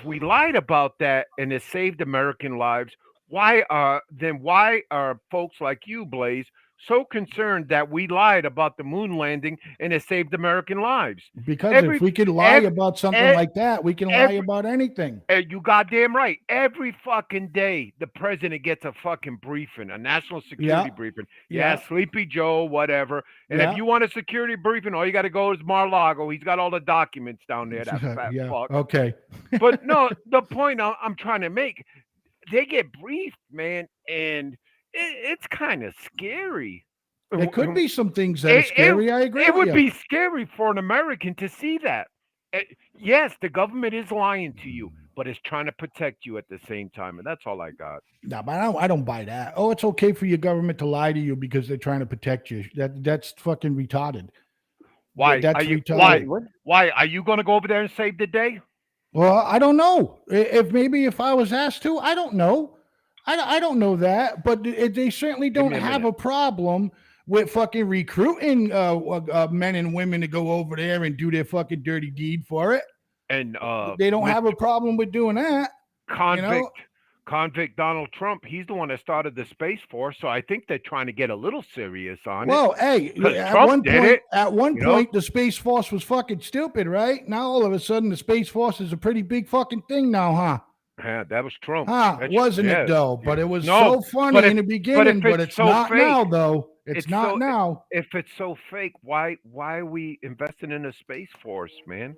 we lied about that and it saved American lives, why are folks like you, Blaze, so concerned that we lied about the moon landing and it saved American lives? Because if we could lie about something like that, we can lie about anything. You goddamn right. Every fucking day, the president gets a fucking briefing, a national security briefing. Yeah, Sleepy Joe, whatever. And if you want a security briefing, all you got to go is Mar-a-Lago. He's got all the documents down there. That fat fuck. Okay. But no, the point I'm trying to make, they get briefed, man, and it's kind of scary. There could be some things that are scary. I agree. It would be scary for an American to see that. Yes, the government is lying to you, but it's trying to protect you at the same time, and that's all I got. No, but I don't buy that. Oh, it's okay for your government to lie to you because they're trying to protect you. That's fucking retarded. Why? That's retarded. Why? Are you going to go over there and save the day? Well, I don't know. If I was asked to, I don't know. I don't know that, but they certainly don't have a problem with fucking recruiting men and women to go over there and do their fucking dirty deed for it. And they don't have a problem with doing that. Convict Donald Trump, he's the one that started the Space Force, so I think they're trying to get a little serious on it. Well, hey, at one point, the Space Force was fucking stupid, right? Now all of a sudden, the Space Force is a pretty big fucking thing now, huh? Yeah, that was Trump. Wasn't it though? But it was so funny in the beginning, but it's so not fake, now though. It's not now. If it's so fake, why are we investing in a Space Force, man?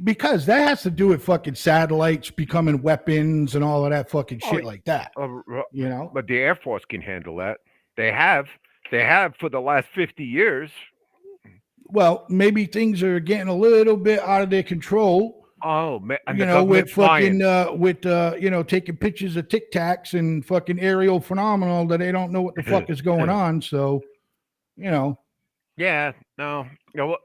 Because that has to do with fucking satellites becoming weapons and all of that fucking shit like that. But the Air Force can handle that. They have for the last 50 years. Well, maybe things are getting a little bit out of their control. Oh man, with fucking taking pictures of Tic Tacs and fucking aerial phenomenal that they don't know what the fuck is going on. So, Yeah, no.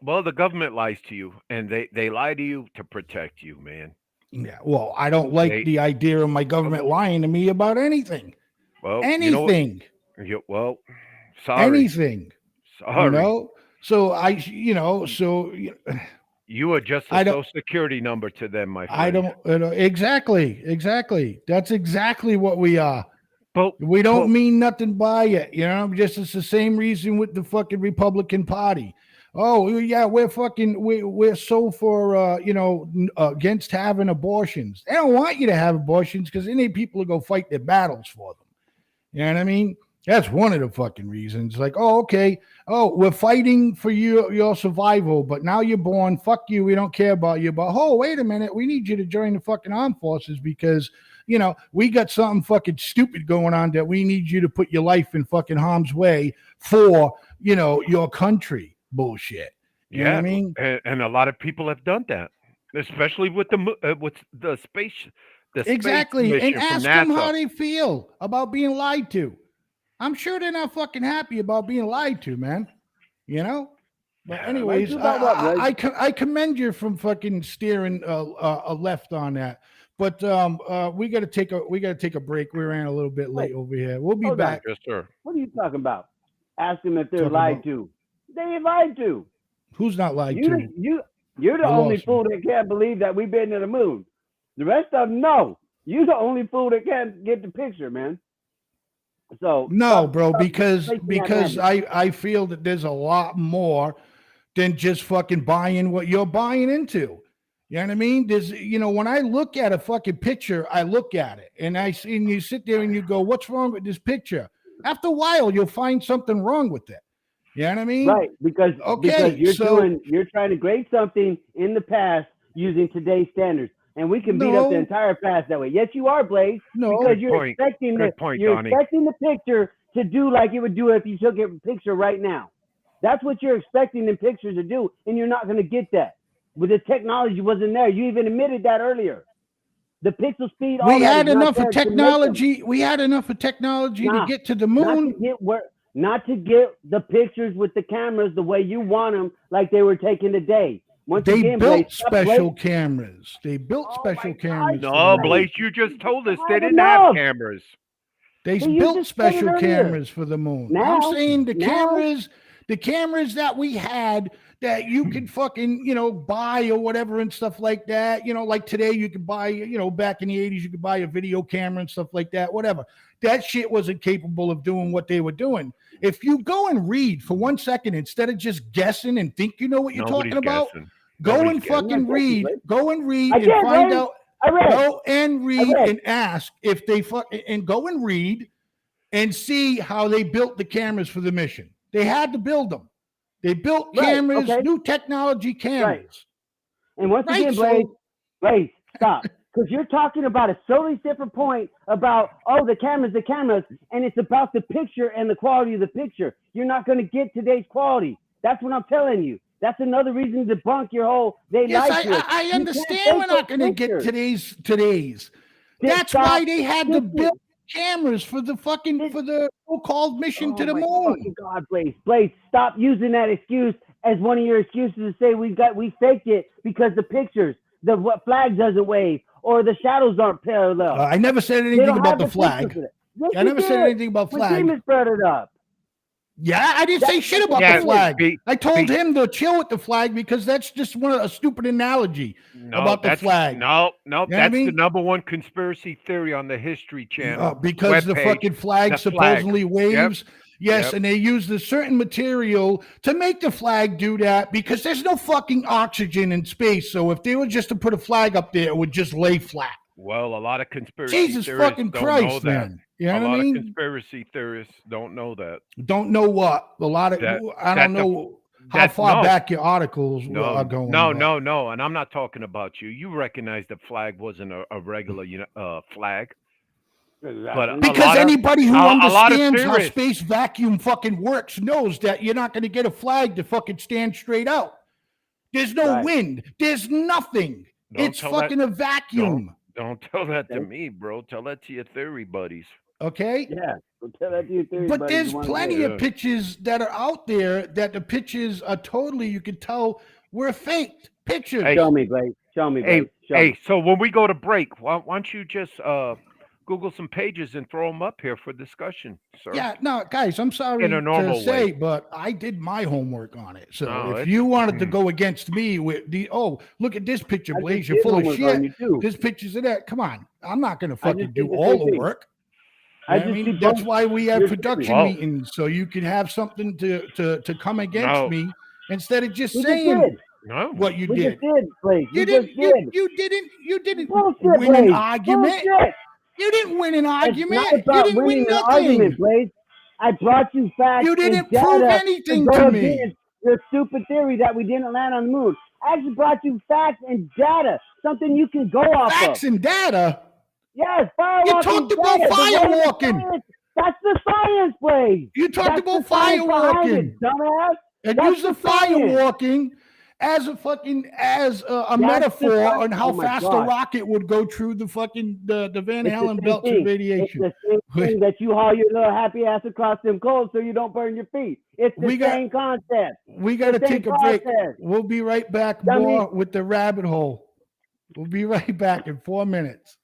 Well, the government lies to you, and they lie to you to protect you, man. Yeah. Well, I don't like the idea of my government lying to me about anything. Well, anything. Sorry. Anything. Sorry. You are just a social security number to them, my friend. I don't exactly. That's exactly what we are. But we don't mean nothing by it, Just it's the same reason with the fucking Republican Party. Oh yeah, we're so for against having abortions. They don't want you to have abortions because they need people to go fight their battles for them. You know what I mean? That's one of the fucking reasons. Like, oh, okay. Oh, we're fighting for your survival, but now you're born. Fuck you. We don't care about you. But, oh, wait a minute. We need you to join the fucking armed forces because, we got something fucking stupid going on that we need you to put your life in fucking harm's way for, your country. Bullshit. You know what I mean? And a lot of people have done that, especially with the space. Exactly. And ask them how they feel about being lied to. I'm sure they're not fucking happy about being lied to, man. But anyways, I commend you from fucking steering a left on that. But we got to take a break. We ran a little bit late over here. We'll be back. Yes, sir. What are you talking about? Ask them if they're lied to. They ain't lied to. Who's not lied to? You're the only fool that can't believe that we've been to the moon. The rest of them, no. You're the only fool that can't get the picture, man. So no, bro, because I feel that there's a lot more than just fucking buying what you're buying into. You know what I mean? There's, when I look at a fucking picture, I look at it and you sit there and you go, what's wrong with this picture? After a while, you'll find something wrong with it. You know what I mean? Right, because you're trying to grade something in the past using today's standards. And we can beat up the entire past that way. Yes, you are, Blaze. No, because you're expecting the picture to do like it would do if you took a picture right now. That's what you're expecting the picture to do, and you're not going to get that. With the technology wasn't there. You even admitted that earlier. The pixel speed. We had enough of technology. We had enough of technology to get to the moon. Not to get the pictures with the cameras the way you want them, like they were taken today. They built special cameras. They built special cameras. No, Blaze, you just told us they didn't have cameras. They built special cameras for the moon. I'm saying the cameras that we had that you could fucking, buy or whatever and stuff like that. Like today you could buy, back in the 80s, you could buy a video camera and stuff like that, whatever. That shit wasn't capable of doing what they were doing. If you go and read for 1 second, instead of just guessing and think you know what you're talking about, go and fucking read. Go and read and find out. Go and read and ask if they and go and read and see how they built the cameras for the mission. They had to build them. They built cameras, new technology cameras. Right. And once again, Blaze, stop. Because you're talking about a totally different point about, the cameras, and it's about the picture and the quality of the picture. You're not going to get today's quality. That's what I'm telling you. That's another reason to debunk your whole I understand we're not going to get today's. That's why they had to build cameras for the so-called mission to the moon. God, Blaze, stop using that excuse as one of your excuses to say we faked it because the pictures, the flag doesn't wave or the shadows aren't parallel. I never said anything about the flag. Yes, I never said anything about flag. When brought it up. Yeah, I didn't say shit about the flag. I told him to chill with the flag because that's just a stupid analogy about the flag. No, that's the number one conspiracy theory on the History Channel. Because the fucking flag supposedly waves. Yep. Yes, and they used a certain material to make the flag do that because there's no fucking oxygen in space. So if they were just to put a flag up there, it would just lay flat. Well, a lot of conspiracy theorists don't know that. You know what I mean? A lot of conspiracy theorists don't know that. Don't know what? I don't know how far back your articles are going. No. And I'm not talking about you. You recognize the flag wasn't a regular flag. But because anybody who understands how space vacuum fucking works knows that you're not going to get a flag to fucking stand straight out. There's no wind. There's nothing. It's fucking a vacuum. Don't tell that to me, bro. Tell that to your theory buddies. Okay? Yeah. Tell that to your theory but there's plenty of pictures that are out there that the pictures are totally, you can tell, were faked pictures. Hey, show me, Blake. So when we go to break, why don't you just Google some pages and throw them up here for discussion, sir? Yeah, no, guys, I'm sorry to say, but I did my homework on it. So if you wanted to go against me with look at this picture, Blaze, you're full of shit. This picture's of that. Come on. I'm not going to fucking do all the work. That's why we have production meetings, so you can have something to come against me instead of just saying what you did. You didn't win an argument. You didn't win an argument. You didn't win nothing. Blaze. I brought you facts. You didn't prove anything to me. Your stupid theory that we didn't land on the moon. I actually brought you facts and data, something you can go off of. Facts and data? Yes, firewalking. You talked about firewalking. That's the science, Blaze. You talked about firewalking. Dumbass. And use the firewalking as a That's metaphor disgusting. on how Oh my fast a God. rocket would go through the fucking the Van It's the Halen same belt through thing. It's radiation. the same thing that you haul your little happy ass across them coals so you don't burn your feet. It's the We got same concept. we got to The same take a break. process. We'll be right back Dummy. more with the rabbit hole. We'll be right back in 4 minutes.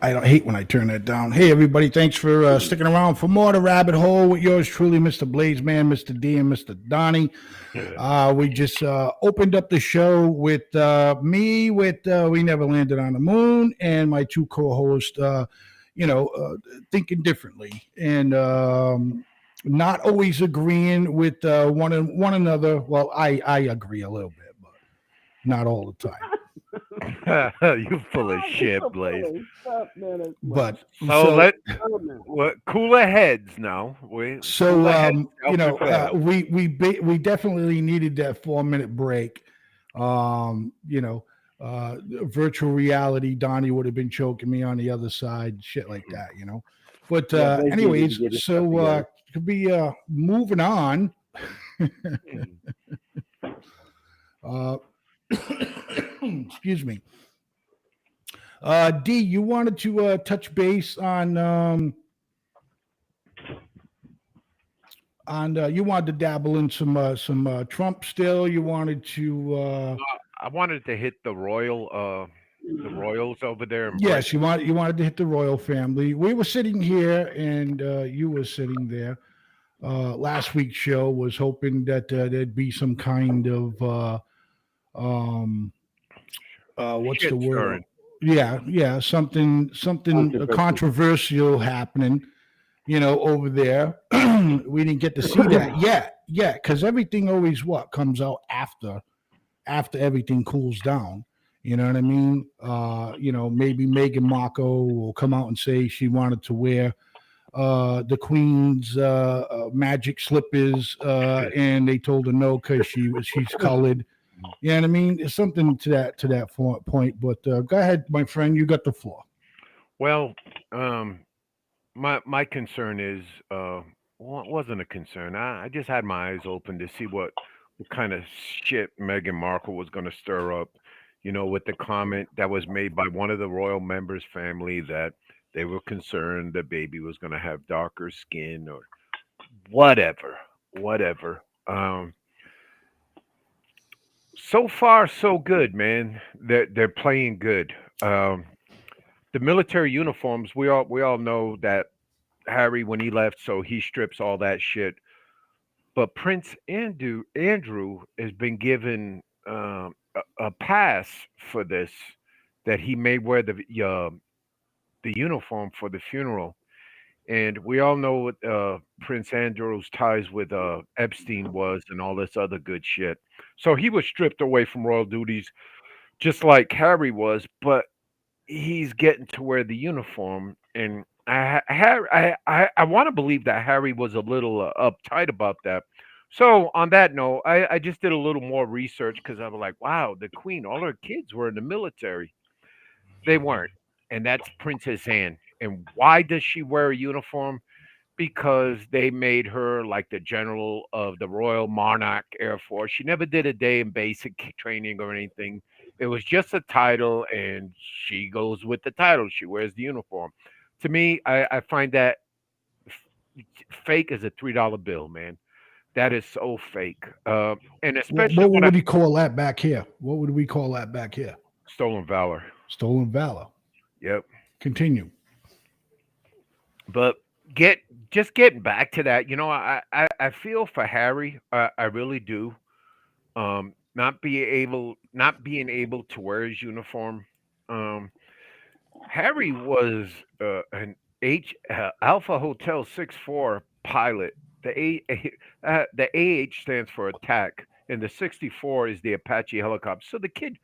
I don't hate when I turn that down. Hey, everybody, thanks for sticking around for more of the Rabbit Hole with yours truly, Mr. Blaze Man, Mr. D, and Mr. Donnie. We just opened up the show with me with We Never Landed on the Moon and my two co-hosts, thinking differently and not always agreeing with one another. Well, I agree a little bit, but not all the time. You full of shit, So Blaze. funny. Stop, man. That's funny. But So let Oh, man. cooler heads now. Cooler heads. Self-defense. we definitely needed that 4 minute break. Virtual reality, Donnie would have been choking me on the other side, shit like that, But Yeah, Blaze needed to anyways, get his stuff so together. could be moving on. Uh, excuse me. D, you wanted to touch base on you wanted to dabble in some Trump still. You wanted to I wanted to hit the Royals over there in yes, Britain. you wanted to hit the royal family. We were sitting here and you were sitting there. Last week's show was hoping that there'd be some kind of um what's Shit the word? stirring. Yeah, something Controversy. controversial happening, over there. We didn't get to see that yet. Yeah, because everything always what comes out after everything cools down. You know what I mean? Maybe Meghan Markle will come out and say she wanted to wear the Queen's magic slippers, and they told her no because she's colored. You know what I mean? It's something to that point. But go ahead, my friend. You got the floor. Well, my concern is well, it wasn't a concern. I just had my eyes open to see what kind of shit Meghan Markle was going to stir up. With the comment that was made by one of the royal members' family that they were concerned the baby was going to have darker skin or whatever, whatever. So far, so good, man. They're playing good. The military uniforms, we all know that Harry when he left, so he strips all that shit. But Prince Andrew has been given a pass for this, that he may wear the uniform for the funeral. And we all know what Prince Andrew's ties with Epstein was and all this other good shit. So he was stripped away from royal duties just like Harry was, but he's getting to wear the uniform. And I want to believe that Harry was a little uptight about that. So on that note, I just did a little more research because I was like, wow, the Queen, all her kids were in the military. They weren't, and that's Princess Anne. And why does she wear a uniform? Because they made her like the general of the Royal Monarch Air Force. She never did a day in basic training or anything. It was just a title, and she goes with the title. She wears the uniform. To me, I find that fake as a $3 bill, man. That is so fake. And especially What when I would we call that back here? What would we call that back here? stolen valor. Stolen valor. Yep. Continue. But get just getting back to that, I feel for Harry. I really do. Not being able to wear his uniform. Um, Harry was an Alpha Hotel 64 pilot. The AH stands for attack, and the 64 is the Apache helicopter. So the kid,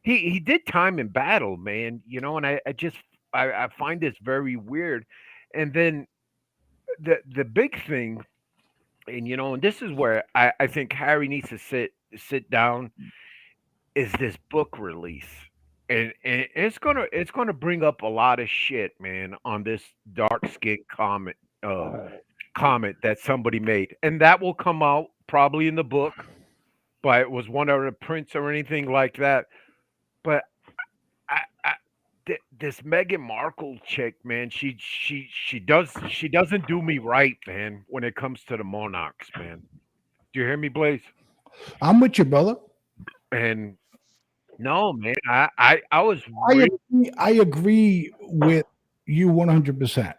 he did time in battle, man. And I find this very weird. And then the big thing, and this is where I think Harry needs to sit down, is this book release. And it's gonna bring up a lot of shit, man, on this dark skin comment that somebody made. And that will come out probably in the book, but it was one of the prints or anything like that. But this Meghan Markle chick, man, she doesn't do me right, man, when it comes to the monarchs, man. Do you hear me, Blaze? I'm with you, brother. And no, man, I was I really agree, I agree with you 100%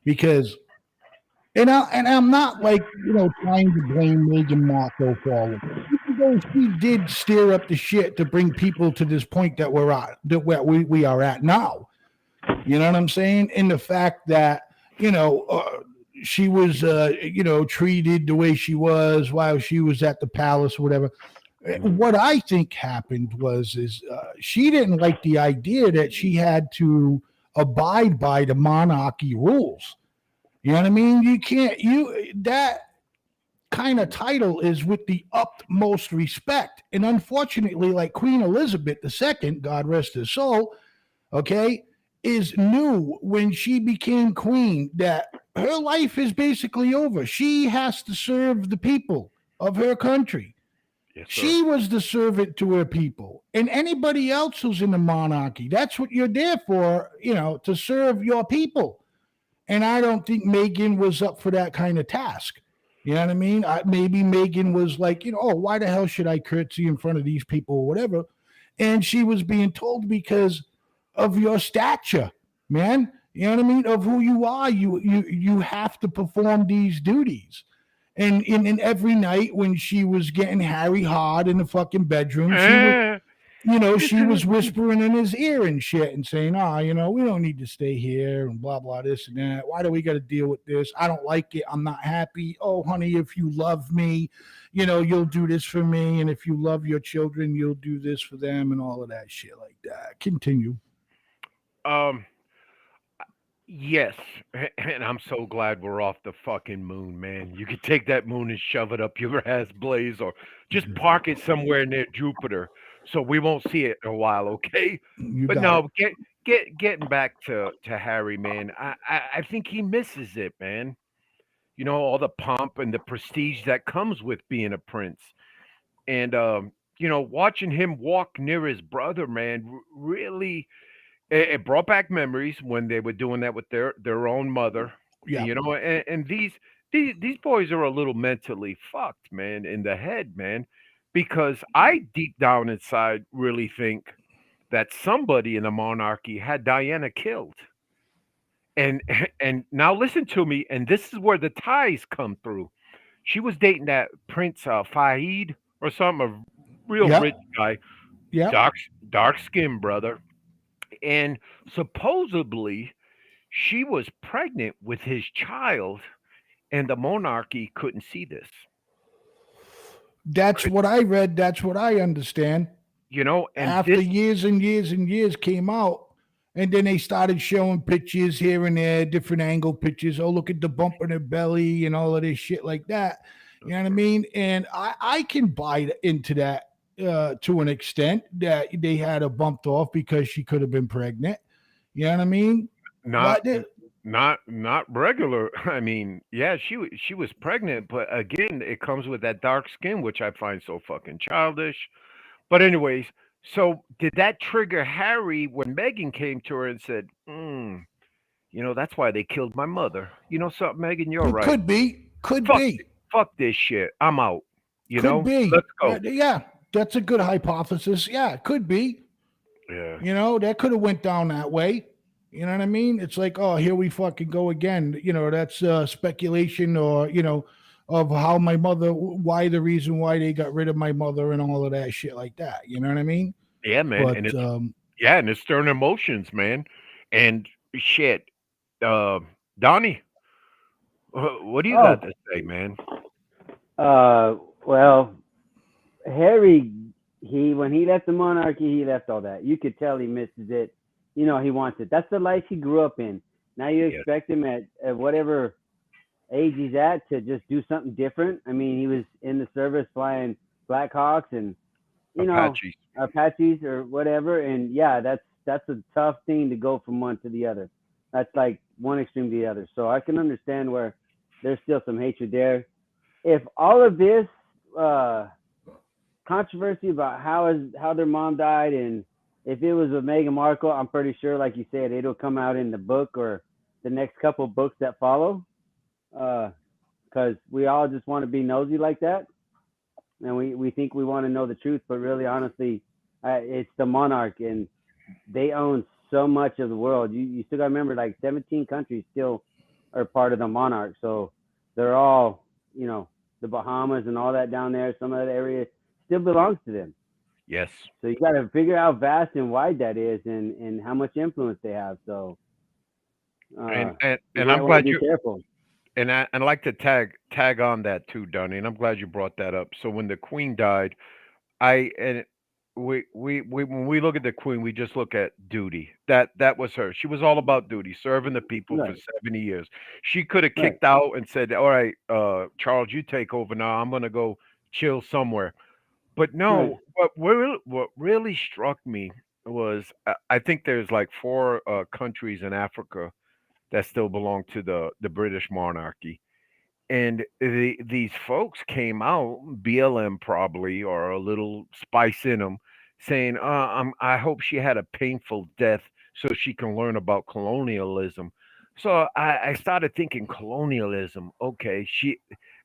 because I'm not like trying to blame Meghan Markle for all of it. Even though she did steer up the shit to bring people to this point that we're at, that where we are at now. You know what I'm saying? In the fact that she was treated the way she was while she was at the palace, or whatever. What I think happened is she didn't like the idea that she had to abide by the monarchy rules. You know what I mean? You can't you that kind of title is with the utmost respect. And unfortunately, like Queen Elizabeth II, God rest her soul, okay, is new when she became queen that her life is basically over. She has to serve the people of her country. Yes, sir. She was the servant to her people. And anybody else who's in the monarchy, that's what you're there for, to serve your people. And I don't think Megan was up for that kind of task. You know what I mean? Maybe Megan was like, oh, why the hell should I curtsy in front of these people or whatever? And she was being told because of your stature, man. You know what I mean? Of who you are, you have to perform these duties. And in every night when she was getting Harry hard in the fucking bedroom, she was whispering in his ear and shit and saying, we don't need to stay here and blah, blah, this and that. Why do we got to deal with this? I don't like it. I'm not happy. Oh, honey, if you love me, you'll do this for me. And if you love your children, you'll do this for them and all of that shit like that. Continue. Um, yes, and I'm so glad we're off the fucking moon, man. You could take that moon and shove it up your ass, Blaze, or just park it somewhere near Jupiter, so we won't see it in a while, okay? You But got it. no, getting back to Harry, man. I think he misses it, man. All the pomp and the prestige that comes with being a prince, and watching him walk near his brother, man, really it brought back memories when they were doing that with their own mother. Yeah. And these boys are a little mentally fucked, man, in the head, man, because I deep down inside really think that somebody in the monarchy had Diana killed. And and now listen to me, and this is where the ties come through. She was dating that Prince Fahid or something, a real rich Yep. guy, Yep. dark dark skin brother, and supposedly she was pregnant with his child, and the monarchy couldn't see this. That's Could what I read. That's what I understand. and After this years and years and years came out, and then they started showing pictures here and there, different angle pictures. Oh, look at the bump in her belly and all of this shit like that. You know what I mean? And I can buy into that to an extent that they had her bumped off because she could have been pregnant. You know what I mean? not But the- not regular. I mean, yeah, she was pregnant, but again, it comes with that dark skin, which I find so fucking childish. But anyways, so did that trigger Harry when Megan came to her and said, that's why they killed my mother. You know something, Megan, you're it right. could Fuck be, fuck this shit. I'm out. could be. Let's go. Yeah, that's a good hypothesis. Yeah, it could be. Yeah. That could have went down that way. You know what I mean? It's like, oh, here we fucking go again. That's speculation or, of how my mother, why the reason why they got rid of my mother and all of that shit like that. You know what I mean? Yeah, man. But And it's stirring emotions, man. And shit. Uh Donnie, what do you got Oh, to say, man? well, Harry, when he left the monarchy, he left all that. You could tell he misses it. He wants it. That's the life he grew up in. Now you Yes. expect him at whatever age he's at to just do something different. I mean, he was in the service flying Black Hawks and Apaches. Apaches or whatever. And yeah, that's a tough thing to go from one to the other. That's like one extreme to the other. So I can understand where there's still some hatred there. If all of this controversy about how their mom died and if it was with Meghan Markle, I'm pretty sure, like you said, it'll come out in the book or the next couple of books that follow. Because we all just want to be nosy like that, and we think we want to know the truth, but really, honestly, it's the monarch, and they own so much of the world. You still got to remember, like 17 countries still are part of the monarch, so they're all, the Bahamas and all that down there. Some of that area still belongs to them. Yes. So you got to figure out how vast and wide that is, and how much influence they have. So And uh, and, you and might I'm want to glad be you careful. and I like to tag on that too, Donnie. And I'm glad you brought that up. So when the Queen died, I and we when we look at the queen, we just look at duty. That was her. She was all about duty, serving the people for Right, 70 years. She could have right, kicked out and said, "All right, Charles, you take over now. I'm gonna go chill somewhere." But right. no, what really struck me was I think there's like four countries in Africa that still belong to the British monarchy. And these folks came out, BLM probably, or a little spice in them, saying, I hope she had a painful death so she can learn about colonialism. So I started thinking colonialism. Okay,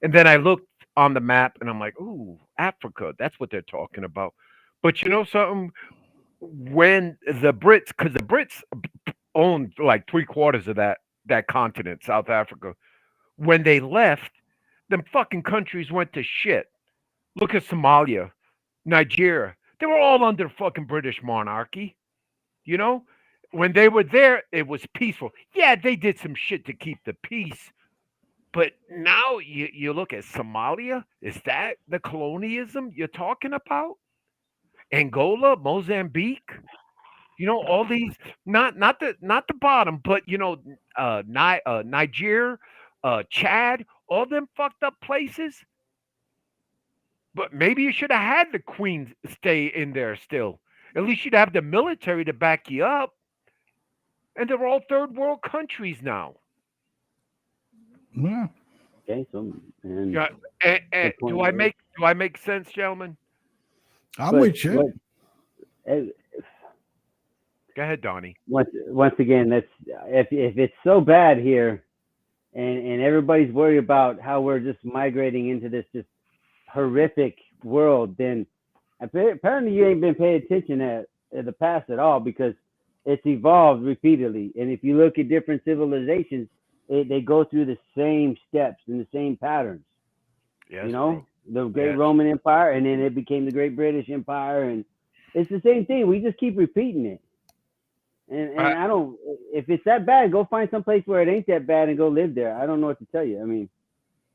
and then I looked on the map and I'm like, ooh, Africa, that's what they're talking about. But you know something? When the Brits, because the Brits owned like three-quarters of that continent, South Africa, when they left, them fucking countries went to shit. Look at Somalia, Nigeria. They were all under fucking British monarchy. You know, when they were there, it was peaceful. Yeah, they did some shit to keep the peace. But now you look at Somalia. Is that the colonialism you're talking about? Angola, Mozambique. You know, all these not the bottom, but Niger, Chad, all them fucked up places. But maybe you should have had the queen stay in there still. At least you'd have the military to back you up. And they're all third world countries now. Yeah, Okay, so and Yeah. the Do point I is, make sense, gentlemen? I'm but with you. what eh, Go ahead, Donnie. once again, that's if it's so bad here, and everybody's worried about how we're just migrating into this just horrific world, then apparently you ain't been paying attention at the past at all because it's evolved repeatedly. And if you look at different civilizations, they go through the same steps and the same patterns. You Yes, bro. know, the Great Yes. Roman Empire, and then it became the Great British Empire, and it's the same thing. We just keep repeating it. And I, I don't. If it's that bad, go find some place where it ain't that bad and go live there. I don't know what to tell you. I mean,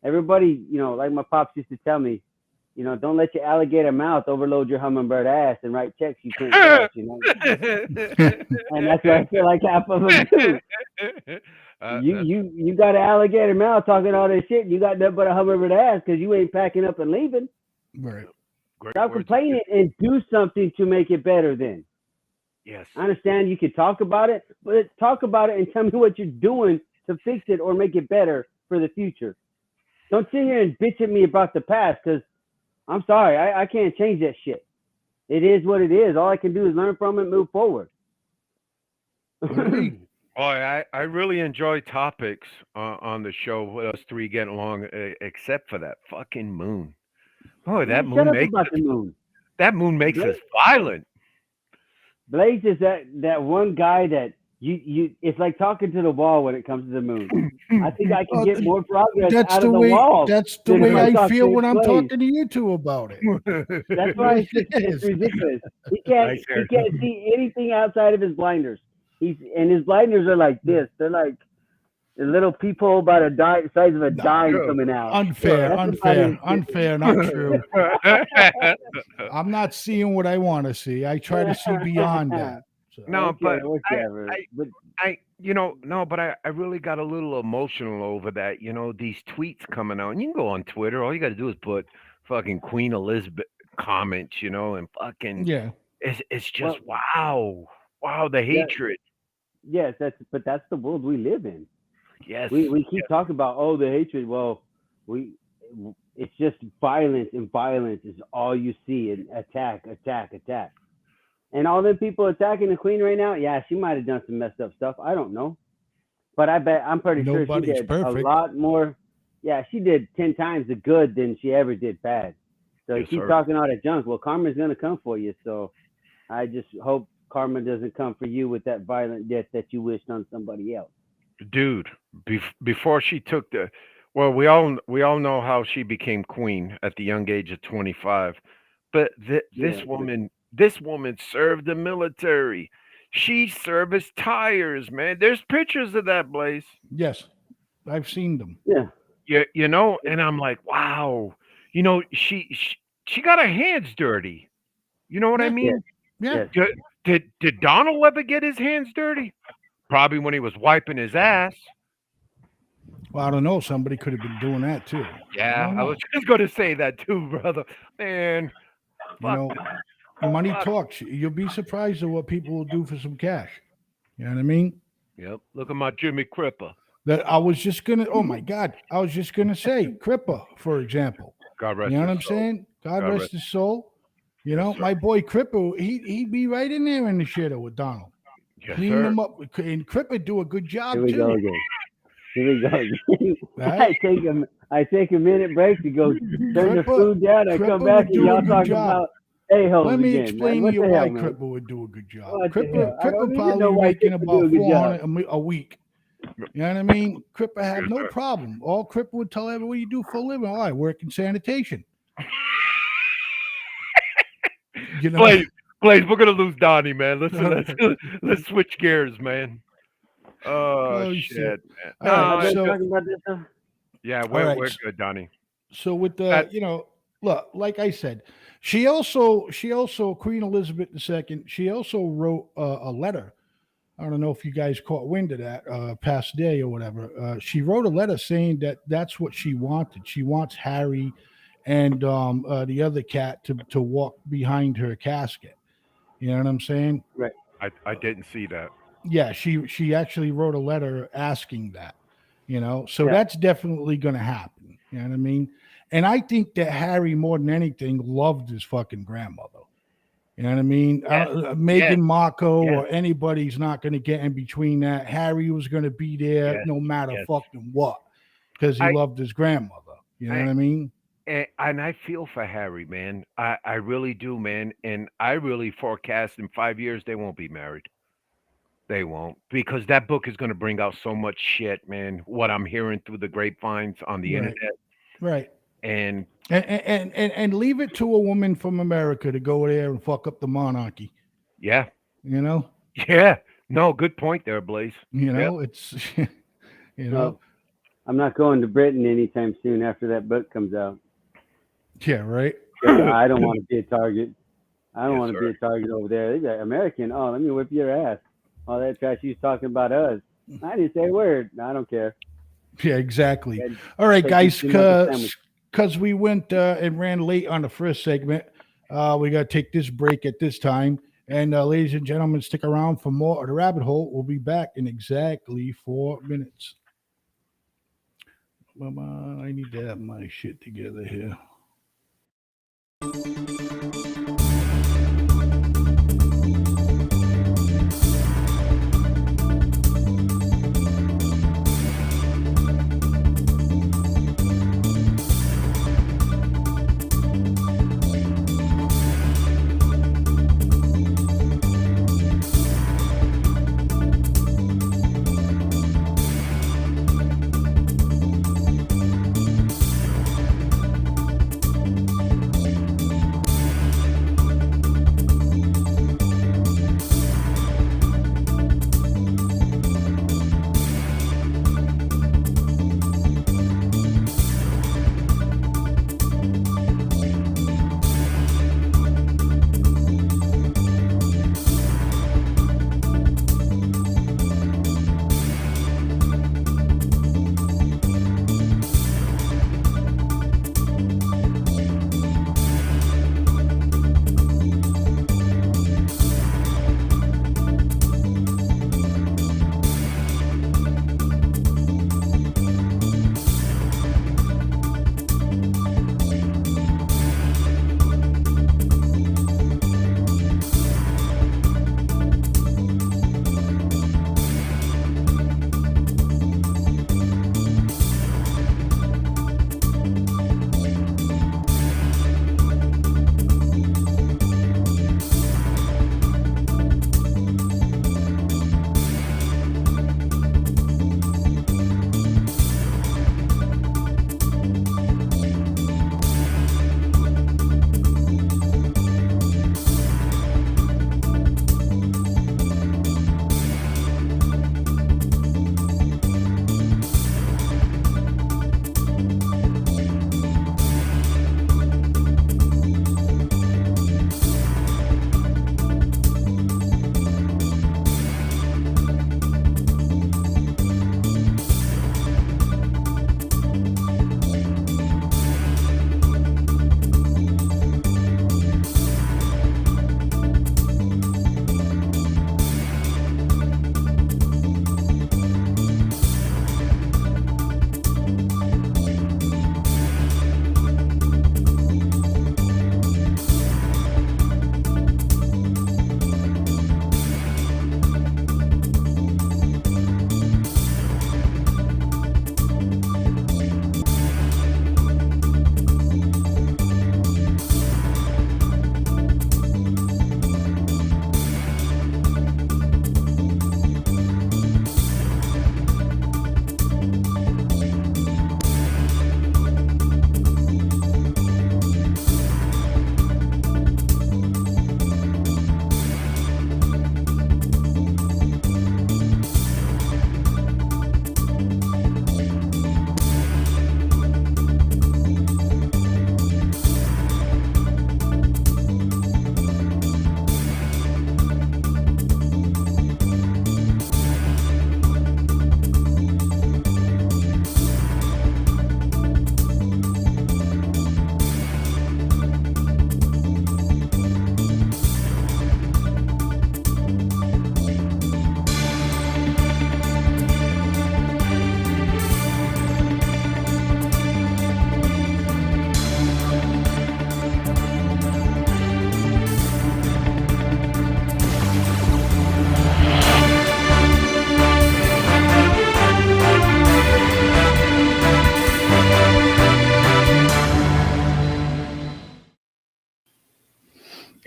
everybody, like my pops used to tell me, don't let your alligator mouth overload your hummingbird ass and write checks you can't cash. And that's what I feel like half of them do. You that's you you got an alligator mouth talking all this shit. And you got nothing but a hummingbird ass because you ain't packing up and leaving. Right. great Stop words of complaining and do something to make it better. Then yes. I understand you can talk about it, but talk about it and tell me what you're doing to fix it or make it better for the future. Don't sit here and bitch at me about the past because I'm sorry, I can't change that shit. It is what it is. All I can do is learn from it, move forward. Agreed. Boy, I really enjoy topics on the show with us three getting along, except for that fucking moon. Boy, Man, shut up about the moon. that moon makes us Blaze, violent. Blaze is that one guy that you it's like talking to the wall when it comes to the moon. I think I can Well, get more progress that's out the of the way. wall That's the than if way I I talk feel to when I'm Blaze. talking to you two about it. That's It why really it's is. ridiculous. He can't Nice he hair. can't see anything outside of his blinders. And his blinders are like this. They're like a little peephole about size of a No, dime coming out. unfair, That's about unfair, it. unfair. Not true. I'm not seeing what I want to see. I try to see beyond that. So No, Okay, but whatever. I, But no, but I really got a little emotional over that. These tweets coming out, and you can go on Twitter. All you got to do is put fucking Queen Elizabeth comments, and fucking yeah, it's just well, wow, the yeah, hatred. yes, that's the world we live in. Yes, We keep talking about the hatred. Well, we it's just violence, and violence is all you see, and attack, attack, attack. And all them people attacking the queen right now, yeah, she might have done some messed up stuff. I don't know, but I'm pretty sure she nobody's did a perfect. lot more. Yeah, she did 10 times the good than she ever did bad. So you yes, keep sir, talking all that junk. Well, karma's gonna come for you. So I just hope karma doesn't come for you with that violent death that you wished on somebody else. dude. Before she took well, we all know how she became queen at the young age of 25. But Yeah, this woman served the military. She serviced tires, man. There's pictures of that, Blaze. Yes, I've seen them. yeah, And I'm like, wow. She she got her hands dirty. You know what I Yeah. mean? Yeah. Yes. Did Donald ever get his hands dirty? Probably when he was wiping his ass. Well, I don't know. Somebody could have been doing that too. Yeah, don't I know. was just gonna say that too, brother. Man, You fuck know, that. money Fuck. talks. You'll be surprised at what people will do for some cash. You know what I mean? Yep. Look at my Jimmy Cripper. That I was just gonna. Oh my God! I was just gonna say Crippa, for example. God rest You know what his I'm soul. saying? God God rest rest- his soul. You Yes, know, sir. my boy Crippa, he'd be right in there in the shitter with Donald, Yes, cleaning sir. them up. And Crippa do a good Here job we go too. again. Here we go again. Right? I take a minute break to go turn the Crippa- food down. I Crippa come back would and do a y'all good talking job. about a-holes Let me again. explain Man, to what you the why hell, man? Crippa would do a good job. What the hell? I Crippa don't even probably know why making Crippa about do a good job. $400 a week. You know what I mean? Crippa have Yes, no sir. problem. All Crippa would tell everyone, what do you do for a living? Oh, I work in sanitation. You know? Blaze, we're gonna lose Donnie, man. Let's switch gears, man. Oh, Oh, shit, shit. man. All right, Y'all been so- talking about this stuff? Yeah, All we're right, we're good, Donnie. So with the, That- look, like I said, she also Queen Elizabeth II. She also wrote a letter. I don't know if you guys caught wind of that past day or whatever. She wrote a letter saying that that's what she wanted. She wants Harry and the other cat to walk behind her casket. You know what I'm saying? I didn't see that. Yeah, she actually wrote a letter asking that. You know, so Yeah. that's definitely going to happen. You know what I mean? And I think that Harry, more than anything, loved his fucking grandmother. You know what I mean? Yes. Meghan Markle Yes. or anybody's not going to get in between that. Harry was going to be there Yes. no matter Yes. fucking what, because he I- loved his grandmother. You know what I mean? And I feel for Harry, man. I really do, man. And I really forecast in 5 years they won't be married. They won't, because that book is going to bring out so much shit, man. What I'm hearing through the grapevines on the Right. internet, Right. and And leave it to a woman from America to go there and fuck up the monarchy. yeah, You know? no, good point there, Blaze. You know, it's you know, Well, I'm not going to Britain anytime soon after that book comes out. yeah, right. I don't want to be a target. I don't Yes, want to sir. be a target over there. They got American. Oh, let me whip your ass. All that trash you was talking about us. I didn't say a word. No, I don't care. Yeah, exactly. Yeah, All right, take guys, these two nuggets sandwich. because we went and ran late on the first segment, we got to take this break at this time. And ladies and gentlemen, stick around for more of the Rabbit Hole. We'll be back in exactly 4 minutes. I need to have my shit together here.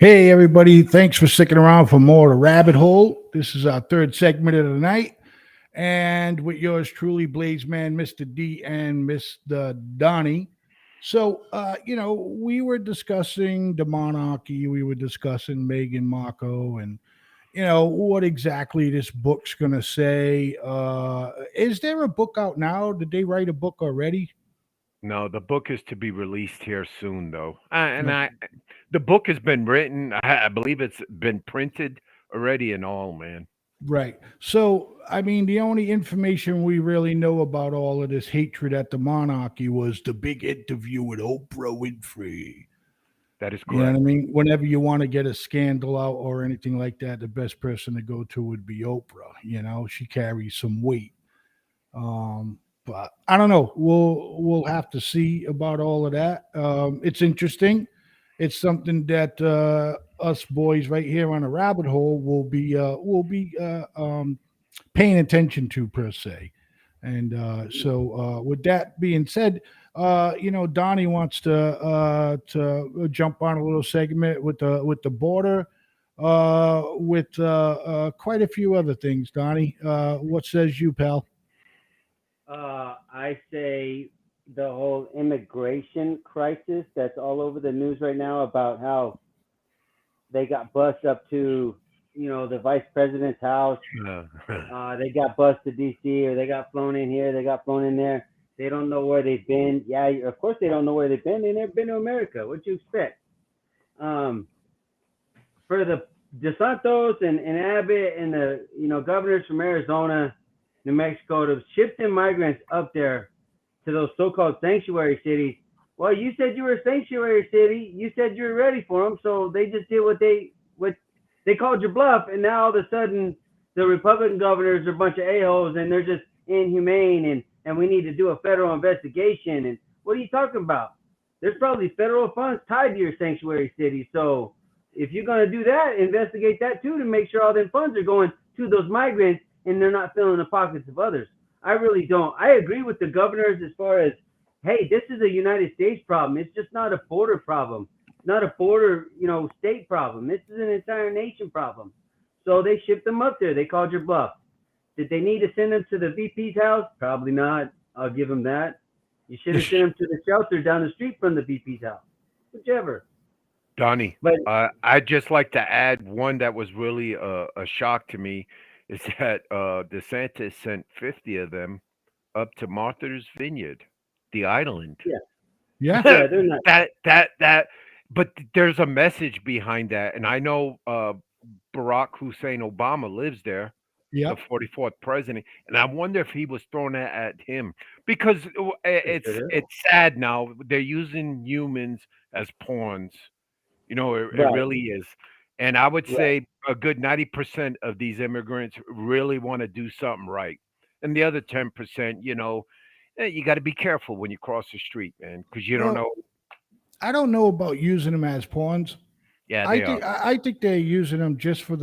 Hey, everybody. Thanks for sticking around for more of the Rabbit Hole. This is our third segment of the night. And with yours truly, Blaze Man, Mr. D, and Mr. Donnie. So, we were discussing the monarchy. We were discussing Meghan Markle and, what exactly this book's going to say. Is there a book out now? Did they write a book already? No, the book is to be released here soon, though. And No. the book has been written. I believe it's been printed already and all, man. Right. So, I mean, the only information we really know about all of this hatred at the monarchy was the big interview with Oprah Winfrey. That is You know what I correct. mean? Whenever you want to get a scandal out or anything like that, the best person to go to would be Oprah. She carries some weight. But I don't know. We'll have to see about all of that. It's interesting. It's something that us boys right here on a rabbit hole will be paying attention to per se. And with that being said, Donnie wants to jump on a little segment with the border, with quite a few other things. Donnie, what says you, pal? I say the whole immigration crisis that's all over the news right now about how they got bust up to, the vice president's house. Uh, They got bussed to D.C. or they got flown in here, they got flown in there. They don't know where they've been. Yeah, of course they don't know where they've been. They never been to America. What you expect? Um, for the DeSantos and Abbott and the governors from Arizona, New Mexico to ship the migrants up there to those so-called sanctuary cities. Well, you said you were a sanctuary city. You said you were ready for them, so they just did what they called your bluff, and now all of a sudden the Republican governors are a bunch of a-holes and they're just inhumane and we need to do a federal investigation. And what are you talking about? There's probably federal funds tied to your sanctuary city. So if you're going to do that, investigate that too to make sure all them funds are going to those migrants and they're not filling the pockets of others. I really don't. I agree with the governors as far as, hey, this is a United States problem. It's just not a border problem. It's not a border, state problem. This is an entire nation problem. So they shipped them up there. They called your bluff. Did they need to send them to the VP's house? Probably not. I'll give them that. You should have sent them to the shelter down the street from the VP's house. Whichever. Donnie, But I'd just like to add one that was really a shock to me is that DeSantis sent 50 of them up to Martha's Vineyard, the island. yeah, Yeah. yeah, they're not. that, but there's a message behind that. And I know Barack Hussein Obama lives there, the Yep. 44th president, and I wonder if he was throwing that at him because They could have. it's sad now they're using humans as pawns. It Right, really is. And I would right. say a good 90% of these immigrants really want to do something right. And the other 10%, you got to be careful when you cross the street, man, because you don't Well, know. I don't know about using them as pawns. Yeah, I they are. think I think they're using them just for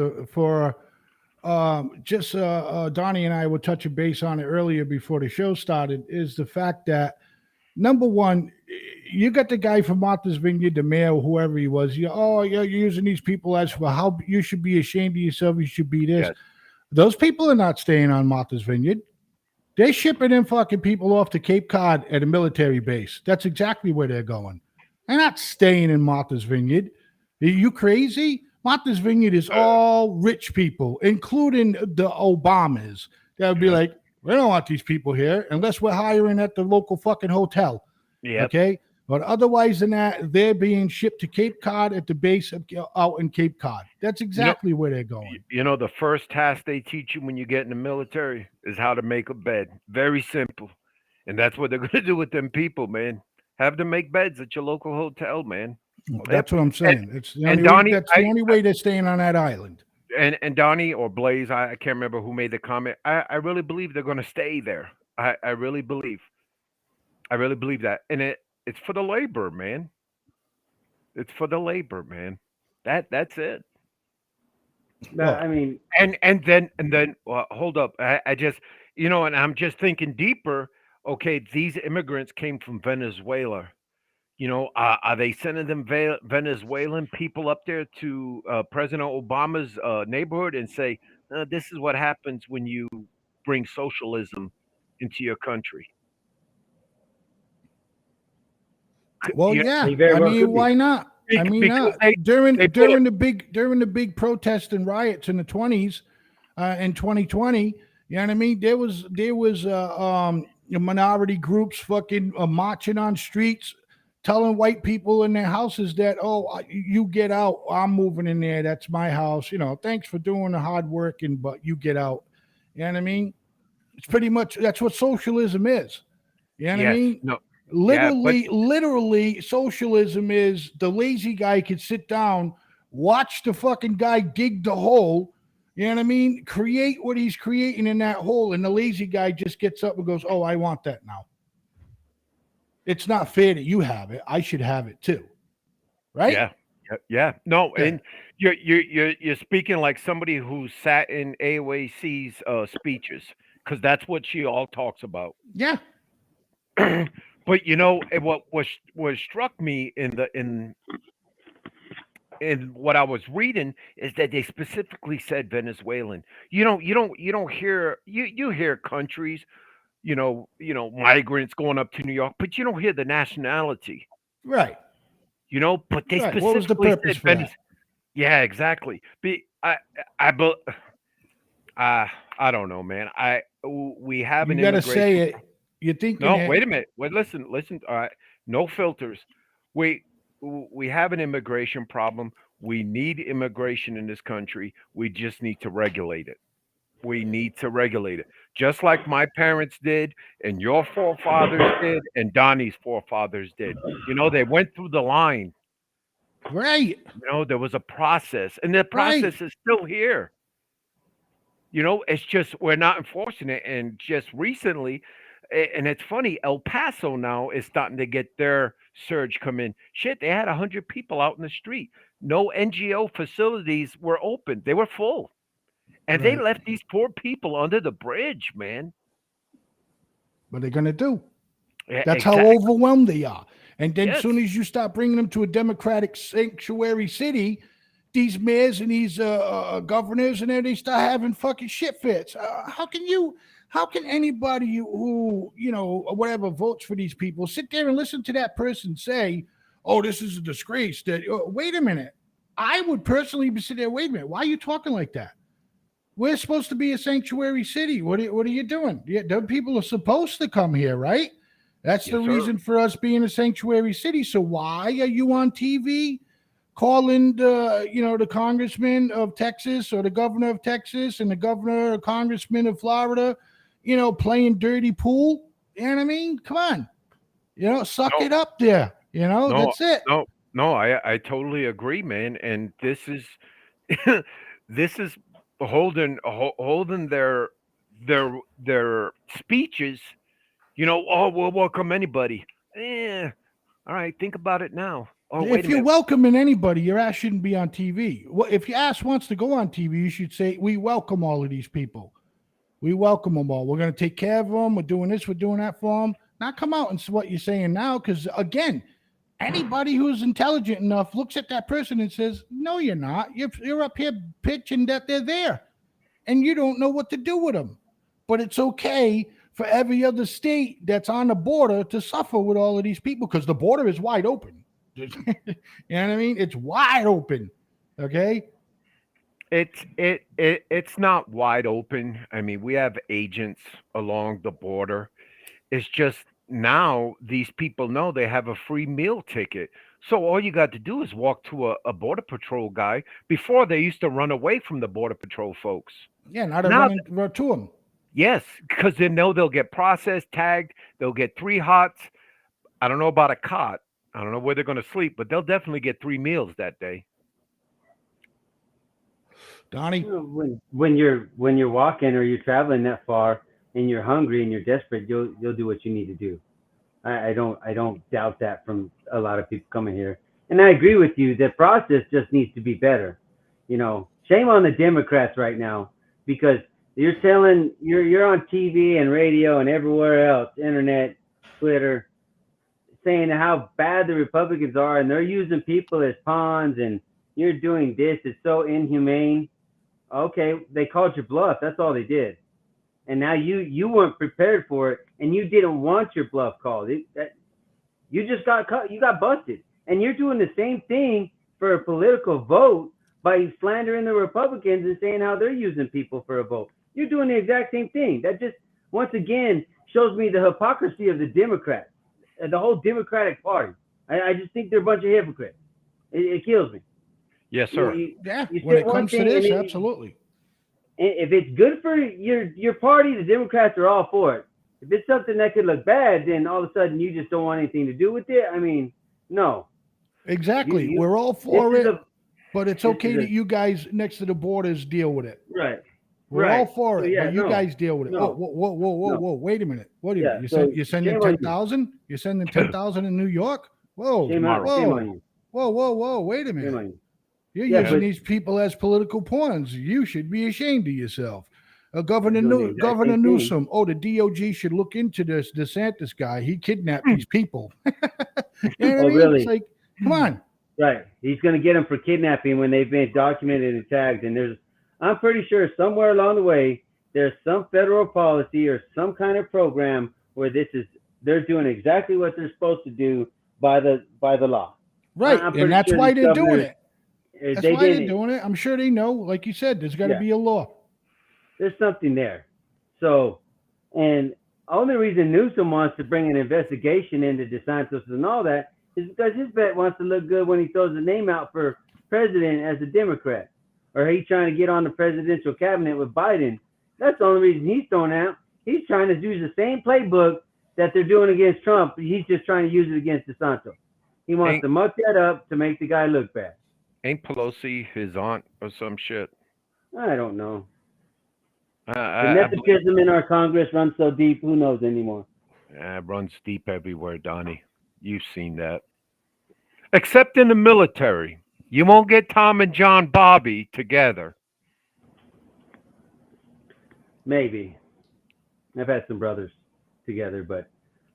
just Donnie and I were touching base on it earlier before the show started. Is the fact that number one, you got the guy from Martha's Vineyard, the mayor, whoever he was. You're using these people as for how you should be ashamed of yourself. You should be this. Yes. Those people are not staying on Martha's Vineyard. They're shipping in fucking people off to Cape Cod at a military base. That's exactly where they're going. They're not staying in Martha's Vineyard. Are you crazy? Martha's Vineyard is Uh, all rich people, including the Obamas. That would be yeah. like, we don't want these people here unless we're hiring at the local fucking hotel. Yep. Okay. But otherwise than that, they're being shipped to Cape Cod at the base of, out in Cape Cod. That's You know, exactly where they're going. the first task they teach you when you get in the military is how to make a bed. Very simple. And that's what they're going to do with them people, man. Have them make beds at your local hotel, man. Yep. That's what I'm And saying. It's the and only way. Donnie, That's the only way they're staying on that island. and Donnie or Blaze, I can't remember who made the comment. I really believe they're going to stay there. I really believe. I really believe that. And it's for the labor, man. It's for the labor, man. That's it. But Well, I mean, And then hold up. I just and I'm just thinking deeper. Okay, these immigrants came from Venezuela. Are they sending them Venezuelan people up there to President Obama's neighborhood and say, "This is what happens when you bring socialism into your country"? Well, You, yeah. They very I well mean, could be. why not? I mean, because during they put it. during the big protests and riots in the 20s, in 2020, you know what I mean? There was minority groups fucking marching on streets, telling white people in their houses that, oh, you get out, I'm moving in there, that's my house. Thanks for doing the hard work, but you get out. You know what I mean? It's pretty much that's what socialism is. You know what I Yes, mean? no, yeah, but Literally, socialism is the lazy guy could sit down, watch the fucking guy dig the hole. You know what I mean? Create what he's creating in that hole, and the lazy guy just gets up and goes, "Oh, I want that now." It's not fair that you have it. I should have it too, right? yeah, yeah. No, Yeah, and you're speaking like somebody who sat in AOAC's speeches because that's what she all talks about. yeah, But what struck me in what I was reading is that they specifically said Venezuelan. You don't hear you hear countries, migrants going up to New York, but you don't hear the nationality. right, But they right. What was the specifically purpose said for that? Yeah, exactly. I, bel- uh, I don't know, man. We have You an got to say immigration. it. You're thinking No, wait it, a minute. Wait, listen. All right, no filters. We we have an immigration problem. We need immigration in this country. We just need to regulate it. We need to regulate it, just like my parents did, and your forefathers did, and Donnie's forefathers did. They went through the line. right, There was a process, and the right. process is still here. It's just we're not enforcing it. And just recently, and it's funny, El Paso now is starting to get their surge come in. Shit, they had 100 people out in the street. No NGO facilities were open; they were full, and they Right. left these poor people under the bridge, man. What are they gonna do? Yeah, That's how exactly. overwhelmed they are. And then as Yes. soon as you start bringing them to a democratic sanctuary city, these mayors and these governors and then they start having fucking shit fits. How can anybody who, whatever votes for these people sit there and listen to that person say, oh, this is a disgrace that, wait a minute. I would personally be sitting there, wait a minute, why are you talking like that? We're supposed to be a sanctuary city. What are you doing? Yeah, the people are supposed to come here, right? That's the Yes, sir. reason for us being a sanctuary city. So why are you on TV calling the congressman of Texas or the governor of Texas and the governor or congressman of Florida, playing dirty pool? You know what I mean? Come on, suck No, it up there. no, That's it. no, no. I totally agree, man. And this is this is holding their speeches. Oh, we'll welcome anybody. Eh, all right, think about it now. Oh, wait a If you're minute. welcoming anybody, your ass shouldn't be on TV. Well, if your ass wants to go on TV, you should say, "We welcome all of these people. We welcome them all. We're going to take care of them. We're doing this. We're doing that for them." Not come out and say what you're saying now, because again, anybody who's intelligent enough looks at that person and says, "No, you're not. You're up here pitching that they're there, and you don't know what to do with them." But it's okay for every other state that's on the border to suffer with all of these people because the border is wide open. You know what I mean? It's wide open. Okay. It's not wide open. I mean, we have agents along the border. It's just now these people know they have a free meal ticket. So all you got to do is walk to a border patrol guy. Before they used to run away from the border patrol folks. Yeah. Now they're Now, running to them. yes, because they know they'll get processed, tagged. They'll get 3 hots. I don't know about a cot. I don't know where they're going to sleep, but they'll definitely get 3 meals that day. Donnie. When you're walking or you're traveling that far and you're hungry and you're desperate, you'll do what you need to do. I don't doubt that from a lot of people coming here, and I agree with you. The process just needs to be better. Shame on the Democrats right now because you're on TV and radio and everywhere else, internet, Twitter, saying how bad the Republicans are, and they're using people as pawns, and you're doing this. It's so inhumane. Okay, they called your bluff. That's all they did. And now you weren't prepared for it, and you didn't want your bluff called. You just got caught. You got busted, and you're doing the same thing for a political vote by slandering the Republicans and saying how they're using people for a vote. You're doing the exact same thing. That just once again shows me the hypocrisy of the Democrats, the whole Democratic Party. I just think they're a bunch of hypocrites. It kills me. Yes, sir. When it comes to this, absolutely. If it's good for your party, the Democrats are all for it. If it's something that could look bad, then all of a sudden you just don't want anything to do with it. I mean, no. Exactly. We're all for it, but it's okay that you guys next to the borders deal with it. Right. We're all for it, but you guys deal with it. No. Whoa. Wait a minute. What do you you're sending 10,000? You're sending 10,000 in New York? Whoa. Shame on you. Whoa. Wait a minute. Shame on you. You're using these people as political pawns. You should be ashamed of yourself. Governor Newsom. Oh, the DOJ should look into this DeSantis guy. He kidnapped these people. You know what I mean? Really? It's like, come on. Right. He's going to get them for kidnapping when they've been documented and tagged. And I'm pretty sure somewhere along the way, there's some federal policy or some kind of program where they're doing exactly what they're supposed to do by the law. Right. And that's why they're doing it. That's why they're doing it. I'm sure they know. Like you said, there's got to be a law. There's something there. So, and only reason Newsom wants to bring an investigation into DeSantis and all that is because his bet wants to look good when he throws a name out for president as a Democrat, or he's trying to get on the presidential cabinet with Biden. That's the only reason he's throwing out. He's trying to use the same playbook that they're doing against Trump. He's just trying to use it against DeSantis. He wants to muck that up to make the guy look bad. Ain't Pelosi his aunt or some shit? I don't know. The nepotism in our Congress runs so deep, who knows anymore? It runs deep everywhere, Donnie. You've seen that. Except in the military. You won't get Tom and John Bobby together. Maybe. I've had some brothers together, but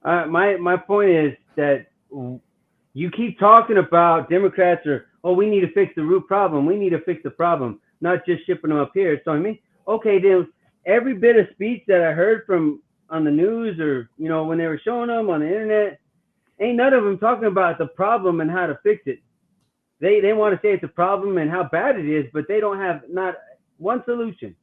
my point is that you keep talking about Democrats we need to fix the root problem. We need to fix the problem, not just shipping them up here. So I mean, okay, then every bit of speech that I heard from on the news or, when they were showing them on the internet, ain't none of them talking about the problem and how to fix it. They want to say it's a problem and how bad it is, but they don't have not one solution.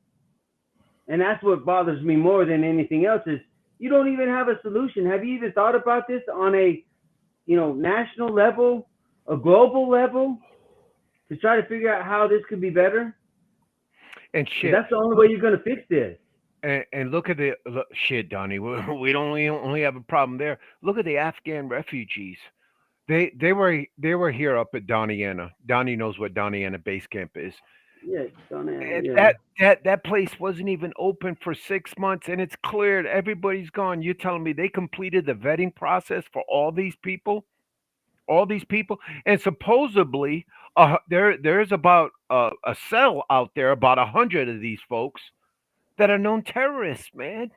And that's what bothers me more than anything else is you don't even have a solution. Have you even thought about this on a, national level, a global level, to try to figure out how this could be better? And shit, that's the only way you're going to fix this. And look at shit, Donnie. We don't only have a problem there. Look at the Afghan refugees. They were here up at Donniana. Donnie knows what Donniana base camp is. Yeah, Donniana. That place wasn't even open for 6 months, and it's cleared. Everybody's gone. You're telling me they completed the vetting process for all these people? And supposedly there's about a cell out there, about 100 of these folks that are known terrorists, man.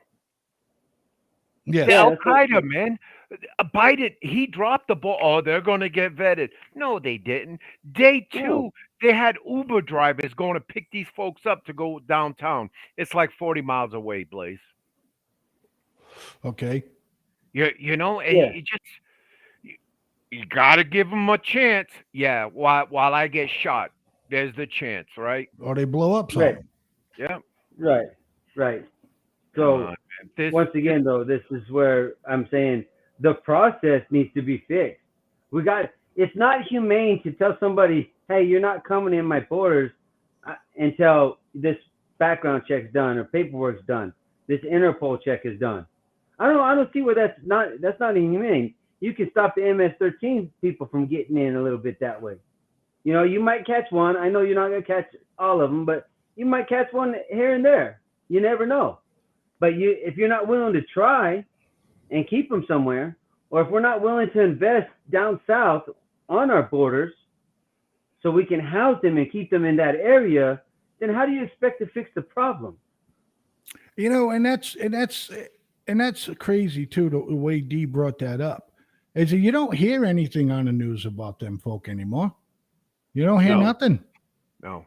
Yeah, Al Qaeda, man. Biden, he dropped the ball. Oh, they're going to get vetted. No, they didn't. Day two, they had Uber drivers going to pick these folks up to go downtown. It's like 40 miles away, Blaze. Okay. You got to give them a chance. Yeah, while I get shot, there's the chance, right? Or they blow up something. Right. Yeah. Right. So once again, though, this is where I'm saying the process needs to be fixed. It's not humane to tell somebody, hey, you're not coming in my borders until this background check's done or paperwork's done. This Interpol check is done. I don't see where that's not inhumane. You can stop the MS-13 people from getting in a little bit that way. You might catch one. I know you're not going to catch all of them, but you might catch one here and there. You never know. But if you're not willing to try and keep them somewhere, or if we're not willing to invest down south on our borders so we can house them and keep them in that area, then how do you expect to fix the problem? And that's crazy too, the way D brought that up. is that you don't hear anything on the news about them folk anymore. You don't hear No. nothing. No.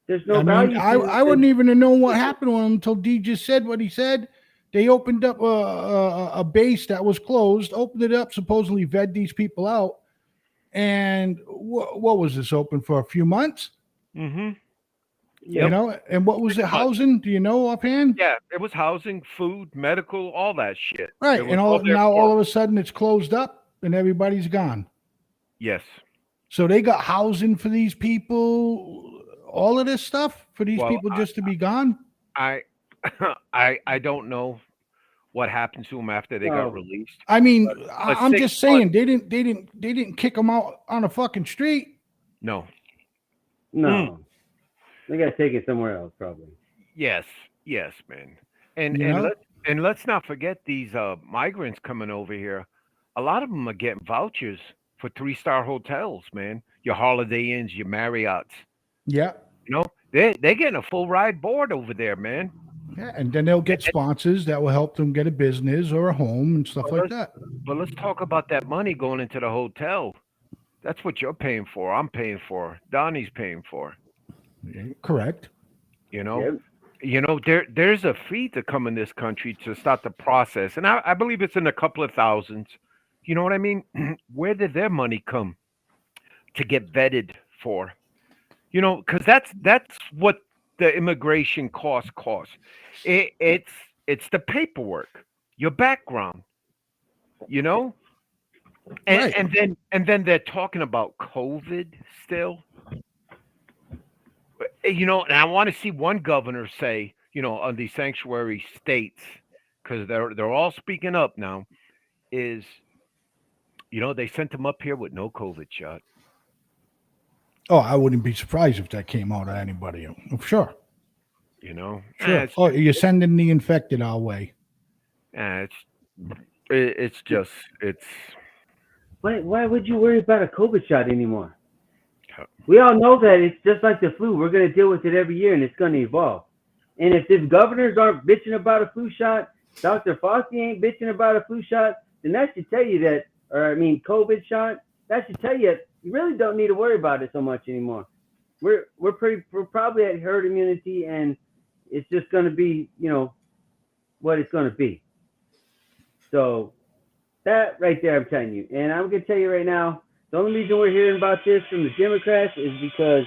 There's no I mean, value I, to it I wouldn't 'cause- even have known what happened to him until D just said what he said. They opened up a base that was closed, opened it up, supposedly vet these people out. And what was this open for a few months? Mm-hmm. You Yep. know, and what was the 6 months. housing? Do you know offhand? Yeah, it was housing, food, medical, all that shit. Right. It was And all there now for all it. of a sudden it's closed up and everybody's gone. Yes. So they got housing for these people, all of this stuff for these Well, people just to be gone. I I don't know what happened to them after they got No. released. I mean, But I'm 6 just saying months, they didn't kick them out on a fucking street. no. No. They got to take it somewhere else, probably. Yes, yes, man. And You and know? let's not forget these migrants coming over here. A lot of them are getting vouchers for 3-star hotels, man. Your Holiday Inns, your Marriotts. Yeah. You know, they're getting a full ride board over there, man. Yeah. And then they'll get sponsors that will help them get a business or a home and stuff like that. But let's talk about that money going into the hotel. That's what you're paying for. I'm paying for. Donnie's paying for. Correct. You know, Yep. there's a fee to come in this country to start the process, and I believe it's in a couple of thousands. You know what I mean? Where did their money come to get vetted for? You know, because that's what the immigration costs. It's the paperwork, your background. You know, Right. and then they're talking about COVID still. You know, and I want to see one governor say, you know, on these sanctuary states, because they're all speaking up now, is you know they sent them up here with no COVID shot. Oh, I wouldn't be surprised if that came out of anybody. Sure. You know, Sure. it's Oh, you're sending the infected our way. it's it's just it's Why would you worry about a COVID shot anymore? We all know that it's just like the flu. We're going to deal with it every year, and it's going to evolve. And if the governors aren't bitching about a flu shot, Dr. Fauci ain't bitching about a flu shot, then that should tell you that, or I mean, COVID shot. That should tell you you really don't need to worry about it so much anymore. We're probably at herd immunity, and it's just going to be, you know, what it's going to be. So that right there, I'm telling you. And I'm going to tell you right now, the only reason we're hearing about this from the Democrats is because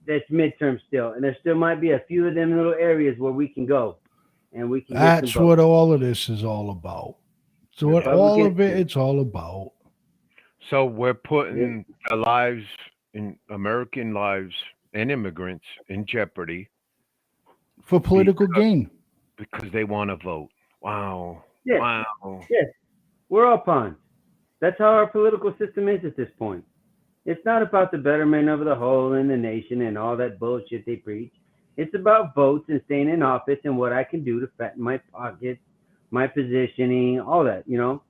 that's midterm still, and there still might be a few of them little areas where we can go, and we can. That's what all of this is all about. So what all of it, it's all about. so we're putting the lives in American lives and immigrants in jeopardy For political gain. because they want to vote. Wow. Yes. Wow. Yes, we're all pawns. That's how our political system is at this point. It's not about the betterment of the whole and the nation and all that bullshit they preach. It's about votes and staying in office and what I can do to fatten my pockets, my positioning, all that, you know,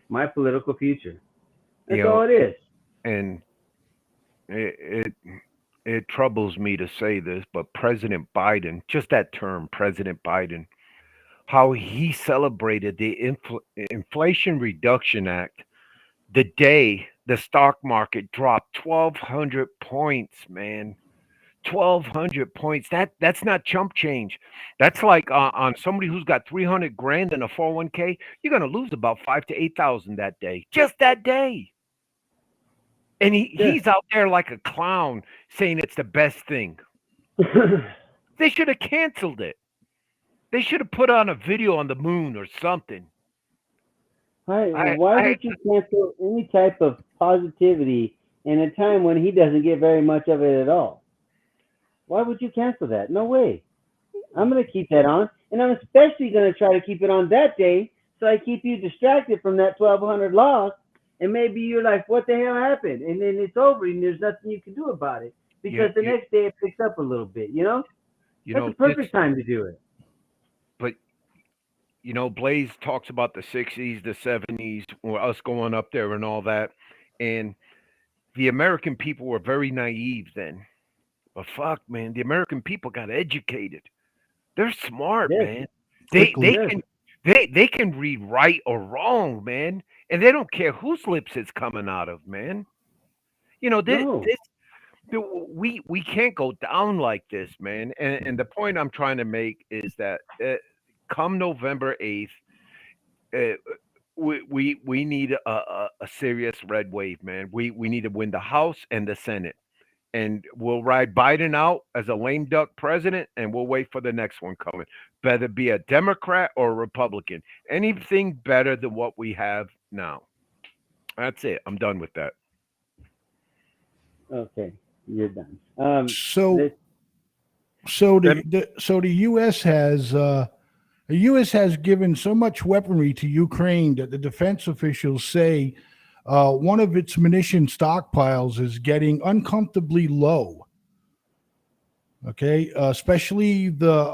my political future. That's all it is. And it troubles me to say this, but President Biden, just that term, President Biden, how he celebrated the Inflation Reduction Act the day the stock market dropped 1,200 points, man. 1,200 points. That's not chump change. That's like on somebody who's got 300 grand in a 401k, you're gonna lose about 5 to 8,000 that day, just that day. And he's out there like a clown saying it's the best thing. They should have canceled it. They should have put on a video on the moon or something. Why would you cancel any type of positivity in a time when he doesn't get very much of it at all? Why would you cancel that? No way. I'm going to keep that on, and I'm especially going to try to keep it on that day so I keep you distracted from that 1,200 loss, and maybe you're like, what the hell happened? And then it's over, and there's nothing you can do about it because the next day it picks up a little bit, you know? That's the perfect time to do it. But you know, Blaze talks about the 60s, the 70s, or us going up there and all that. And the American people were very naive then. But fuck, man, the American people got educated. They're smart, man. They can read right or wrong, man. and they don't care whose lips it's coming out of, man. You know, No. we can't go down like this, man. And the point I'm trying to make is that come November 8th, uh, we need a serious red wave, man. We need to win the House and the Senate, and we'll ride Biden out as a lame duck president, and we'll wait for the next one coming. Better be a Democrat or a Republican. Anything better than what we have now. That's it. I'm done with that. Okay, you're done. So This, so Let me, the U.S. has given so much weaponry to Ukraine that the defense officials say one of its munition stockpiles is getting uncomfortably low. Okay, especially the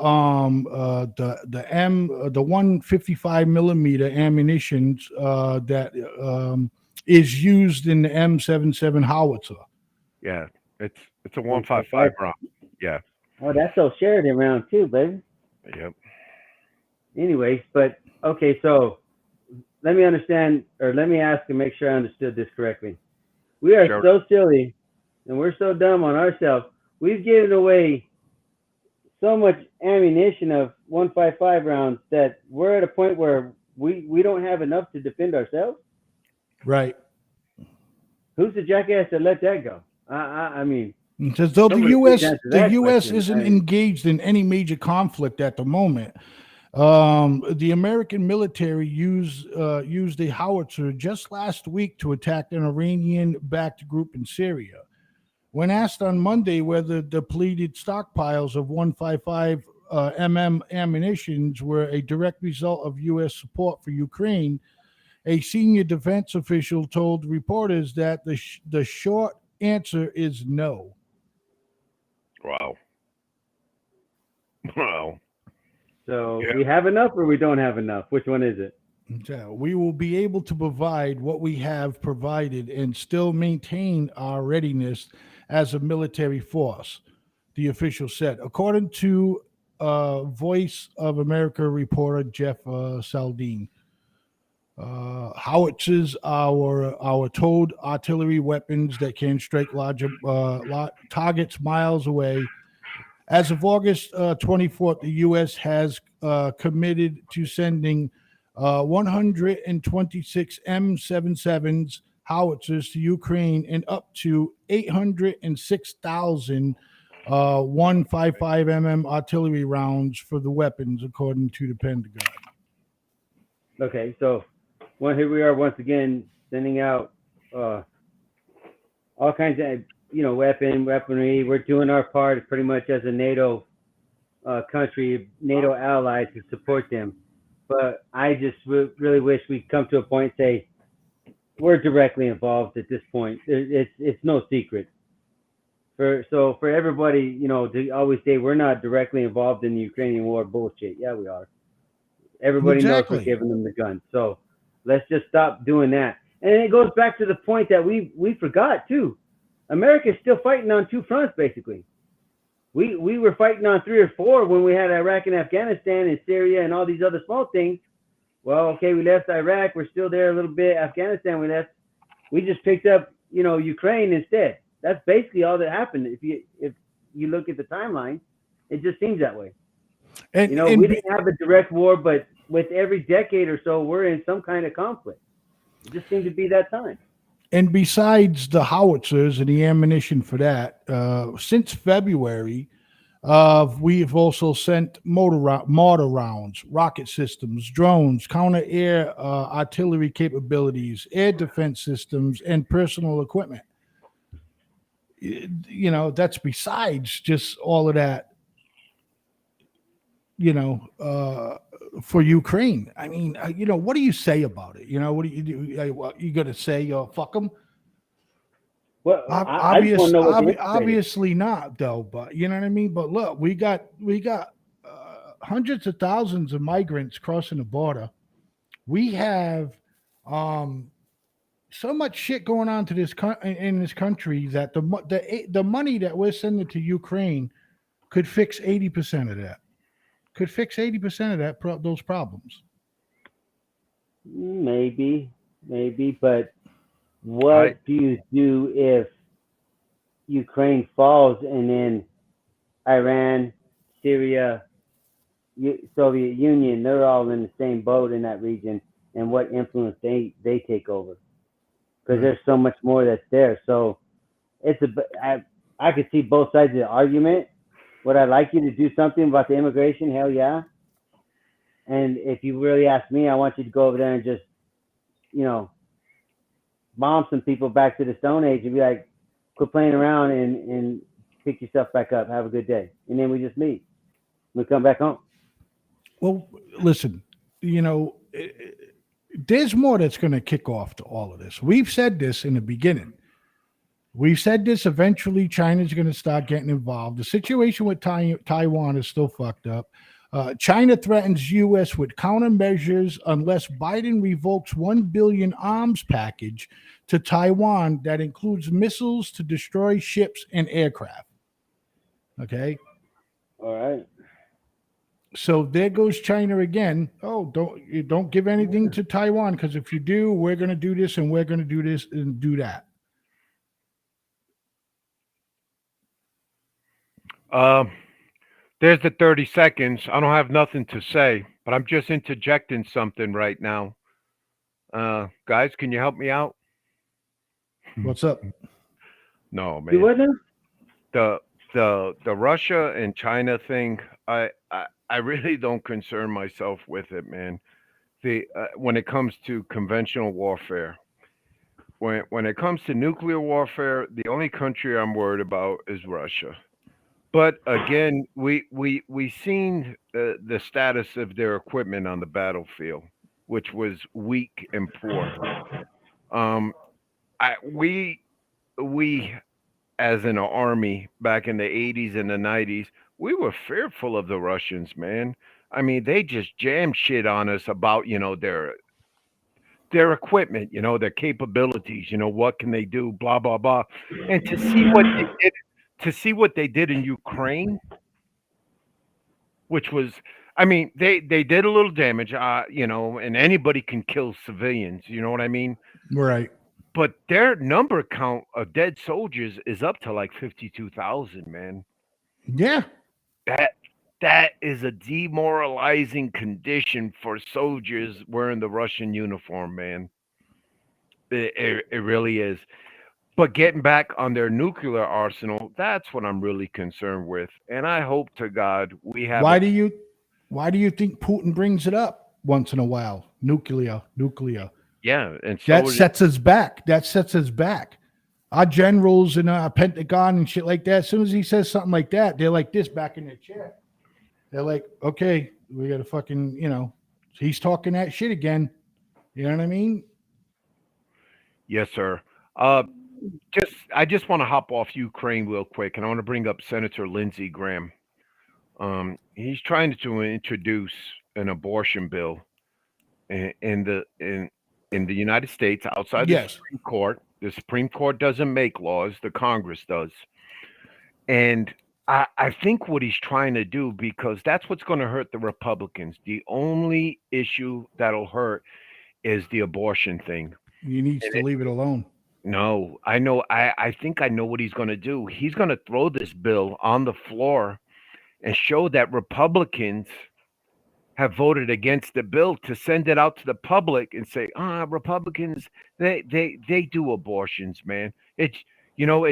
155 millimeter ammunition that is used in the M77 howitzer. yeah, it's a 155 155. round. Yeah. Oh, that's those Sheridan round too, baby. Yep. Anyways, but okay, so let me understand, or let me ask and make sure I understood this correctly. We are Sure. so silly and we're so dumb on ourselves. We've given away so much ammunition of 155 rounds that we're at a point where we don't have enough to defend ourselves. Right. Who's the jackass that let that go? I mean, Says though somebody please answer The that U.S. question. isn't engaged in any major conflict at the moment. The American military used a howitzer just last week to attack an Iranian-backed group in Syria. When asked on Monday whether depleted stockpiles of 155 ammunitions were a direct result of U.S. support for Ukraine, a senior defense official told reporters that the short answer is no. Wow. Wow. So Yeah. we have enough or we don't have enough? Which one is it? So we will be able to provide what we have provided and still maintain our readiness as a military force, the official said. According to Voice of America reporter Jeff Saldine, howitzers are our towed artillery weapons that can strike larger targets miles away. As of August 24th, the U.S. has committed to sending 126 M77s howitzers to Ukraine and up to 806,000 155 artillery rounds for the weapons, according to the Pentagon. Okay, so here we are once again sending out all kinds of weaponry. We're doing our part pretty much as a NATO country, NATO ally to support them. But I just really wish we'd come to a point and say we're directly involved at this point. It's no secret. For everybody, to always say we're not directly involved in the Ukrainian war, bullshit. Yeah, we are. Everybody knows we're Exactly. giving them the guns. So let's just stop doing that. And it goes back to the point that we forgot too. America's still fighting on two fronts, basically. We were fighting on three or four when we had Iraq and Afghanistan and Syria and all these other small things. Well, okay, we left Iraq. We're still there a little bit. Afghanistan, we left. We just picked up, Ukraine instead. That's basically all that happened. If you look at the timeline, it just seems that way. And, We didn't have a direct war, but with every decade or so, we're in some kind of conflict. It just seemed to be that time. And besides the howitzers and the ammunition for that, since February, we've also sent mortar rounds, rocket systems, drones, counter air artillery capabilities, air defense systems, and personal equipment. That's besides just all of that, for Ukraine. I mean, what do you say about it? What do you do? What, you going to say, fuck them? Well, I just want to know what the answer is. Obviously not, though. But you know what I mean. But look, we got hundreds of thousands of migrants crossing the border. We have so much shit going on to in this country that the money that we're sending to Ukraine could fix 80% of that. Could fix 80% of those problems. Maybe. maybe. But I what do you do if Ukraine falls and then Iran, Syria, Soviet Union, they're all in the same boat in that region, and what influence they take over? Because Right. there's so much more that's there. So it's I could see both sides of the argument. Would I like you to do something about the immigration? Hell yeah. And if you really ask me, I want you to go over there and just, you know, bomb some people back to the Stone Age and be like, quit playing around and pick yourself back up. Have a good day. And then we just meet. We come back home. Well, listen, you know, there's more that's going to kick off to all of this. We've said this in the beginning. We've said this. Eventually, China's going to start getting involved. The situation with Taiwan is still fucked up. China threatens U.S. with countermeasures unless Biden revokes $1 billion arms package to Taiwan that includes missiles to destroy ships and aircraft. Okay. All right. So there goes China again. Oh, don't give anything to Taiwan, because if you do, we're going to do this and we're going to do this and do that. um there's the 30 seconds. I don't have nothing to say, but I'm just interjecting something right now. Guys, can you help me out? What's up? No, Do man. what now? The Russia and China thing, I really don't concern myself with it, man. The When it comes to conventional warfare, when it comes to nuclear warfare, the only country I'm worried about is Russia. But again, we seen the status of their equipment on the battlefield, which was weak and poor. Um, I we as in an army back in the 80s and the 90s, we were fearful of the Russians, man. I mean, they just jam shit on us about, their equipment, their capabilities, what can they do, blah blah blah. And to see what they did in Ukraine, which was, I mean, they did a little damage, and anybody can kill civilians, you know what I mean? Right. But their number count of dead soldiers is up to like 52,000, man. Yeah. That that is a demoralizing condition for soldiers wearing the Russian uniform, man. It really is. But getting back on their nuclear arsenal, that's what I'm really concerned with. And I hope to God we have a Why do you why do you think Putin brings it up once in a while? Nuclear. yeah, and That so sets us back. That sets us back. Our generals and our Pentagon and shit like that. As soon as he says something like that, they're like this back in their chair. They're like, okay, we got to fucking, he's talking that shit again. You know what I mean? yes, sir. Uh, I just want to hop off Ukraine real quick, and I want to bring up Senator Lindsey Graham. He's trying to introduce an abortion bill in the United States outside the Yes. Supreme Court. The Supreme Court doesn't make laws; the Congress does. And I think what he's trying to do, because that's what's going to hurt the Republicans. The only issue that'll hurt is the abortion thing. He needs And to leave it alone. no, I know. I think I know what he's going to do. He's going to throw this bill on the floor and show that Republicans have voted against the bill, to send it out to the public and say, Republicans, they do abortions, man. It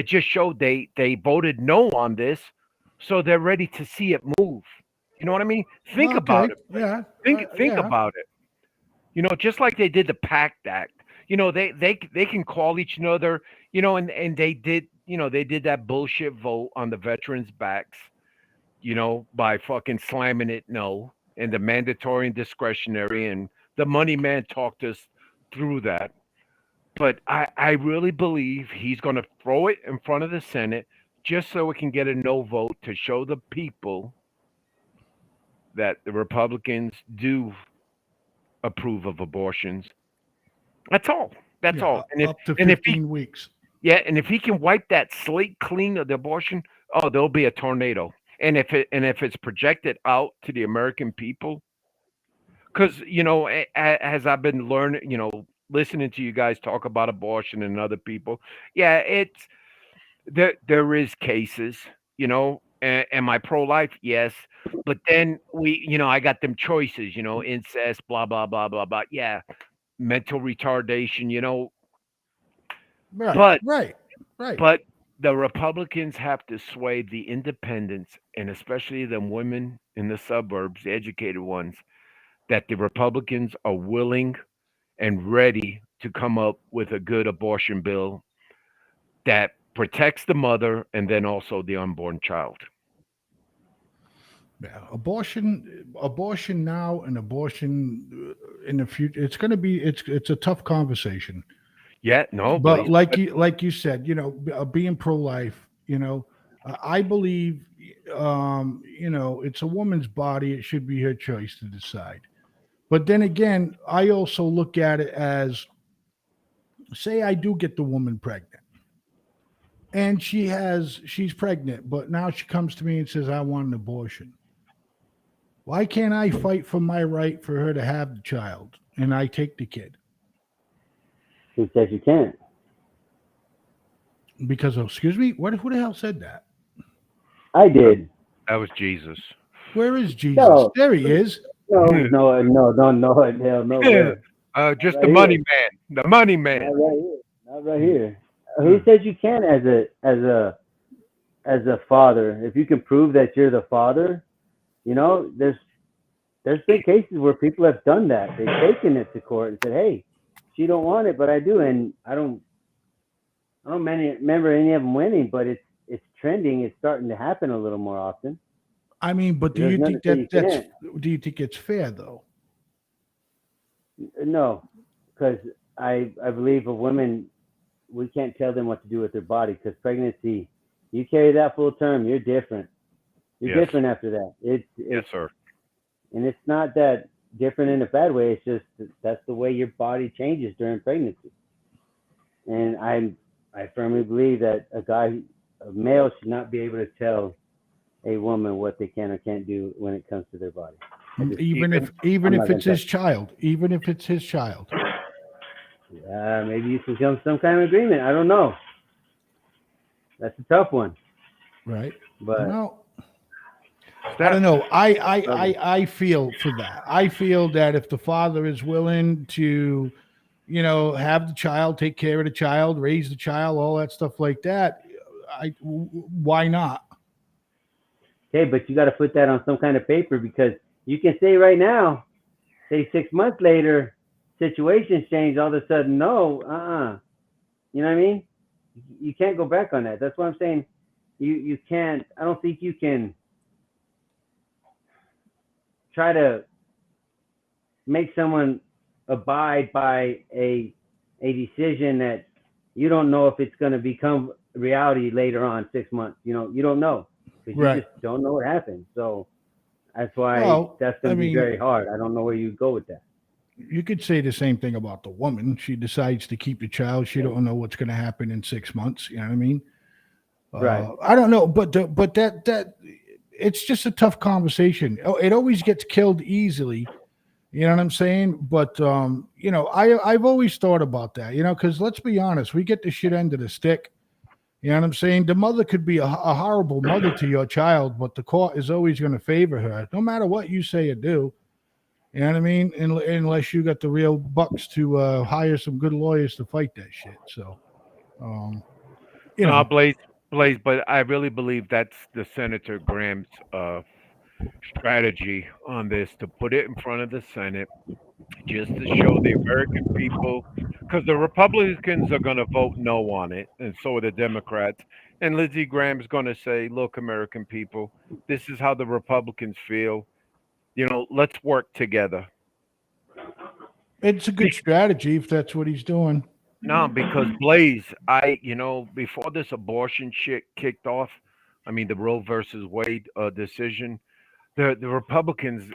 just showed they voted no on this, so they're ready to see it move. You know what I mean? Think about Okay. it. Yeah. Think Yeah. about it. Just like they did the PACT Act. They can call each other, and they did that bullshit vote on the veterans' backs, by fucking slamming it no, and the mandatory and discretionary, and the money man talked us through that. But I really believe he's going to throw it in front of the Senate just so it can get a no vote, to show the people that the Republicans do approve of abortions. That's all. That's Yeah. all. And if Up to and if he 15 weeks. Yeah, and if he can wipe that slate clean of the abortion, oh, there'll be a tornado. And if it's projected out to the American people, because as I've been learning, listening to you guys talk about abortion and other people. Yeah, it's there is cases, am I pro-life? Yes. But then I got them choices, incest, blah, blah, blah, blah, blah. Yeah, mental retardation, Right, but right, right. but the Republicans have to sway the independents and especially the women in the suburbs, the educated ones, that the Republicans are willing and ready to come up with a good abortion bill that protects the mother and then also the unborn child. Yeah, abortion now and abortion in the future. It's going to be it's a tough conversation. Yeah, no, But Blaze. like you said, being pro life, I believe, it's a woman's body. It should be her choice to decide. But then again, I also look at it as, say, I do get the woman pregnant, and she's pregnant, but now she comes to me and says, I want an abortion. Why can't I fight for my right for her to have the child and I take the kid? Who says you can't? Because, oh, excuse me, who the hell said that? I That, did. that was Jesus. Where is Jesus? No, There he is. hell, nowhere. Not Just the right money here. man. The money Not man. right here. Not right here. Who Mm. says you can as a father? If you can prove that you're the father, there's been cases where people have done that. They've taken it to court and said, "Hey, she don't want it, but I do," and I don't remember any of them winning, but it's trending. It's starting to happen a little more often. I mean, but do There's you nothing think to say you that's can't. do you think it's fair though? No, because I believe a woman, we can't tell them what to do with their body, because pregnancy, you carry that full term, you're different. You're Yes. different after that. It's Yes, it's sir. and it's not that different in a bad way. It's just that's the way your body changes during pregnancy. And I firmly believe that a male should not be able to tell a woman what they can or can't do when it comes to their body. I just Even Even if even I'm not if gonna it's touch his child, even if it's his child, it. Maybe you can come to some kind of agreement. I don't know. That's a tough one, right? but Well, I that don't know. struggle. I feel for that. I feel that if the father is willing to, have the child, take care of the child, raise the child, all that stuff like that, why not? Okay, but you got to put that on some kind of paper, because you can say right now, say 6 months later, situations change. All of a sudden, no, you know what I mean? You can't go back on that. That's what I'm saying. You can't. I don't think you can try to make someone abide by a decision that you don't know if it's going to become reality later on 6 months. You don't know, because you Right. just don't know what happened. So that's why Well, that's I going to be mean, very hard. I don't know where you go with that. you could say the same thing about the woman. She decides to keep the child. She don't know what's going to happen in 6 months. You know what I mean? Right. I don't know, but that it's just a tough conversation. Oh, it always gets killed easily. You know what I'm saying? But I've always thought about that. Because let's be honest, we get the shit end of the stick. You know what I'm saying? The mother could be a horrible mother to your child, but the court is always going to favor her, no matter what you say or do. You know what I mean? Unless you got the real bucks to hire some good lawyers to fight that shit. So, um, you no, know, Blaze, but I really believe that's the Senator Graham's strategy on this to put it in front of the Senate just to show the American people, because the Republicans are going to vote no on it, and so are the Democrats. And Lindsey Graham's going to say, "Look, American people, this is how the Republicans feel. Let's work together." it's a good Be- strategy if that's what he's doing. no, because Blaze, before this abortion shit kicked off, I mean the Roe versus Wade decision, the Republicans,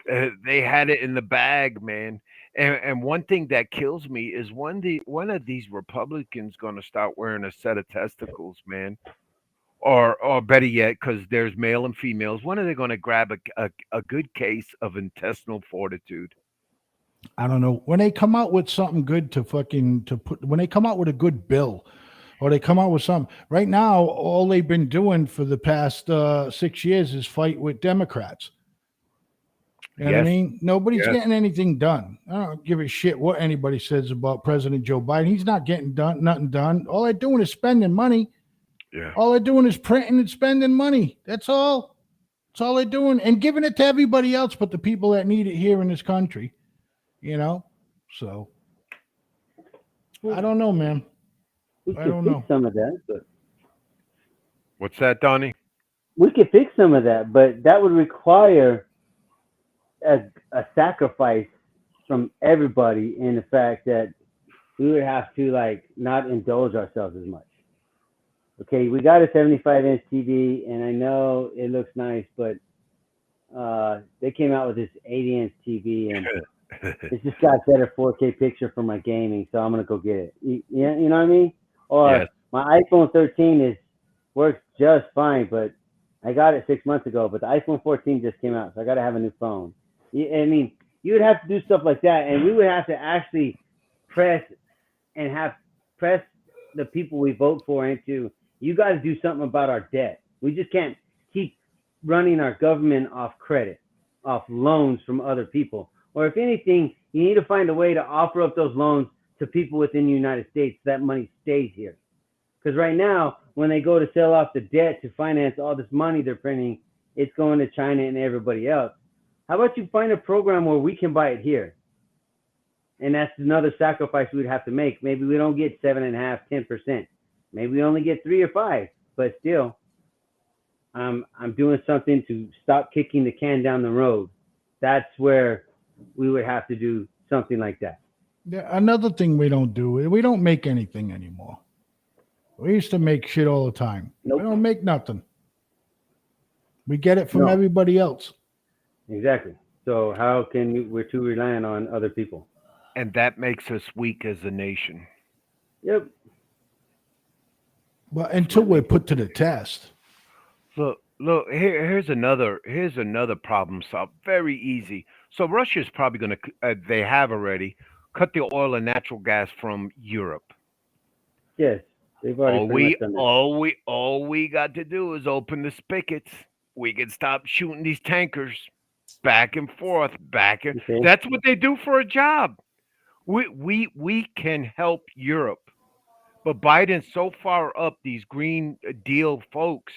they had it in the bag, man. And one thing that kills me is one of these Republicans going to start wearing a set of testicles, man, or better yet, because there's male and females. When are they going to grab a good case of intestinal fortitude? I don't know, when they come out with something good when they come out with a good bill, or they come out with something. Right now, all they've been doing for the past 6 years is fight with Democrats. You know what I Yes, mean? Nobody's yes, getting anything done. I don't give a shit what anybody says about President Joe Biden. He's not getting nothing done. All they're doing is spending money. yeah. All they're doing is printing and spending money. That's all. That's all they're doing, and giving it to everybody else but the people that need it here in this country. You know? So I don't know, man. We I could don't fix know. some of that, but What's that, Donnie? we could fix some of that, but that would require a sacrifice from everybody in the fact that we would have to like not indulge ourselves as much. Okay, we got a 75-inch TV, and I know it looks nice, but they came out with this 80-inch TV, and it's just got better 4K picture for my gaming, so I'm gonna go get it. You know what I mean? Yes. Or my iPhone 13 works just fine, but I got it 6 months ago, but the iPhone 14 just came out, so I got to have a new phone. I mean, you would have to do stuff like that, and we would have to actually press and press the people we vote for into, you got to do something about our debt. We just can't keep running our government off credit, off loans from other people. Or if anything, you need to find a way to offer up those loans to people within the United States so that money stays here. Because right now, when they go to sell off the debt to finance all this money they're printing, it's going to China and everybody else. How about you find a program where we can buy it here? And that's another sacrifice we would have to make. Maybe we don't get 7.5%, 10%. Maybe we only get 3 or 5, but still, I'm doing something to stop kicking the can down the road. That's where we would have to do something like that. Yeah, another thing we don't do, we don't make anything anymore. We used to make shit all the time. Nope. We don't make nothing. We get it from No. everybody else. Exactly. So how can we're too reliant on other people? And that makes us weak as a nation. Yep. But until we're put to the test. Look. Here's another problem solved. Very easy. So Russia's probably going to. They have already cut the oil and natural gas from Europe. Yes. They've already All pretty we much done that. all we got to do is open the spigots. We can stop shooting these tankers back and forth, back and. Okay. That's what they do for a job. We can help Europe, but Biden's so far up these Green Deal folks,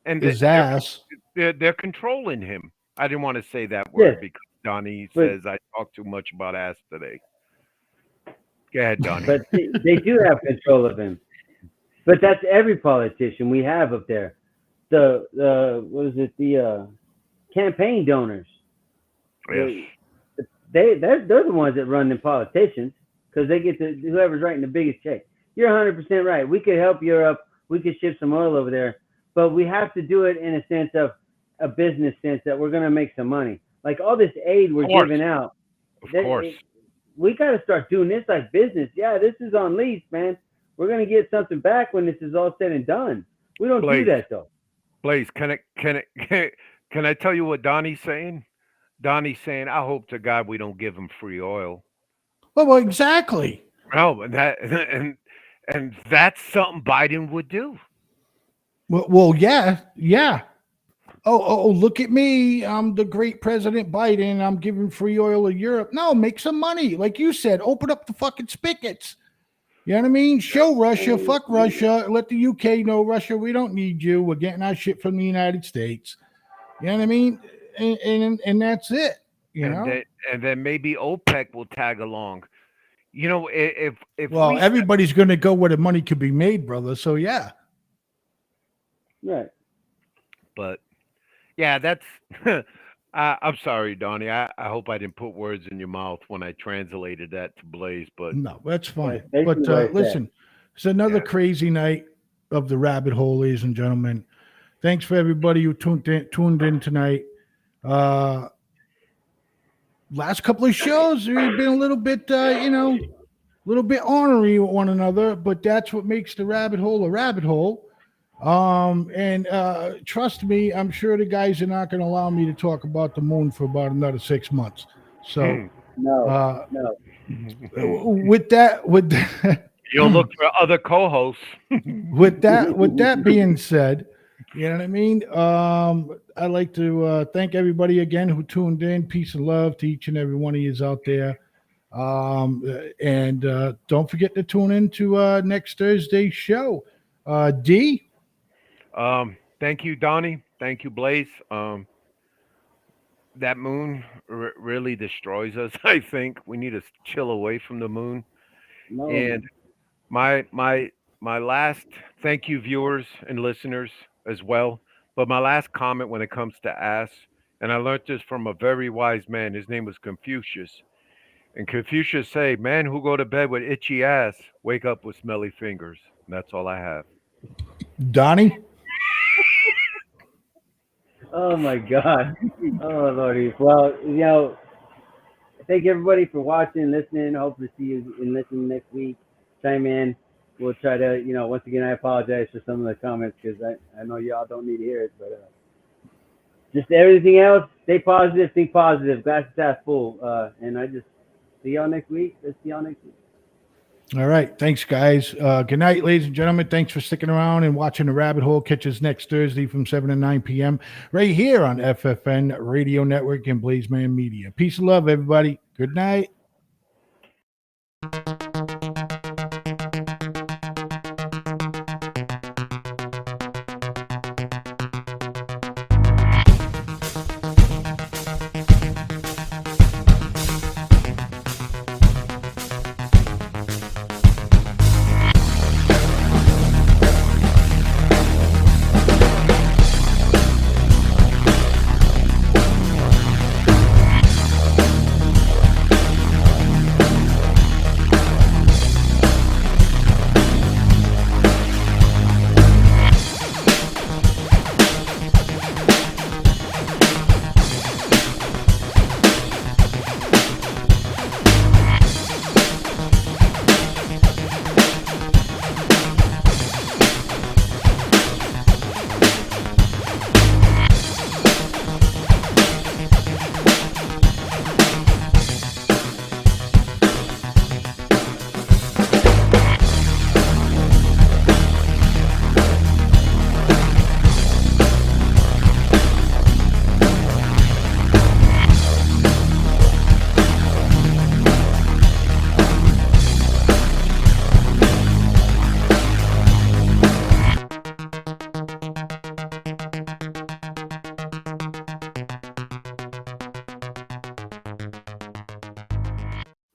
and His ass. they're controlling him. I didn't want to say that Yes. word because Donnie But says I talk too much about ass today. Go ahead, Donnie. but they do have control of him. But that's every politician we have up there. The what is it? The campaign donors. Yes. They're the ones that run the politicians because they get to whoever's writing the biggest check. You're 100% right. We could help Europe. We could ship some oil over there, but we have to do it in a sense of a business sense that we're going to make some money. Like all this aid we're giving out. Of course. We got to start doing this like business. Yeah, this is on lease, man. We're going to get something back when this is all said and done. We don't do that though. Blaze, can I tell you what Donnie's saying? Donnie's saying, I hope to God we don't give him free oil. Well, exactly. No, and that's something Biden would do. Well, yeah. Oh, look at me. I'm the great President Biden. I'm giving free oil to Europe. No, make some money. Like you said, open up the fucking spigots. You know what I mean? Show Russia, fuck Russia. Let the UK know, Russia, we don't need you. We're getting our shit from the United States. You know what I mean? And that's it. You know? And then maybe OPEC will tag along. You know, if well, everybody's going to go where the money could be made, brother. So yeah. Right. But yeah, that's. I'm sorry, Donnie. I hope I didn't put words in your mouth when I translated that to Blaze. But no, that's fine. Right. But listen, it's another crazy night of the rabbit hole, ladies and gentlemen. Thanks for everybody who tuned in tonight. Last couple of shows, we've been a little bit, a little bit ornery with one another, but that's what makes the rabbit hole a rabbit hole. And trust me, I'm sure the guys are not going to allow me to talk about the moon for about another 6 months. So No. With that, You'll look for other co-hosts. with that being said, you know what I mean. I'd like to thank everybody again who tuned in. Peace and love to each and every one of you out there. And don't forget to tune in to next Thursday's show. D. Thank you, Donnie. Thank you, Blaze. That moon really destroys us. I think we need to chill away from the moon. No. And my last thank you, viewers and listeners as well. But my last comment when it comes to ass, and I learned this from a very wise man. His name was Confucius. And Confucius say, "Man who go to bed with itchy ass, wake up with smelly fingers." And that's all I have. Donnie. Oh my God. Oh Lordy. Well, thank everybody for watching, listening. Hope to see you and listen next week. Chime in. We'll try to, once again, I apologize for some of the comments because I know y'all don't need to hear it, but just everything else, stay positive, think positive, glass is half full. And I just see y'all next week. Let's see y'all next week. All right. Thanks, guys. Good night, ladies and gentlemen. Thanks for sticking around and watching The Rabbit Hole. Catch us next Thursday from 7 to 9 p.m. right here on FFN Radio Network and Blazeman Media. Peace and love, everybody. Good night.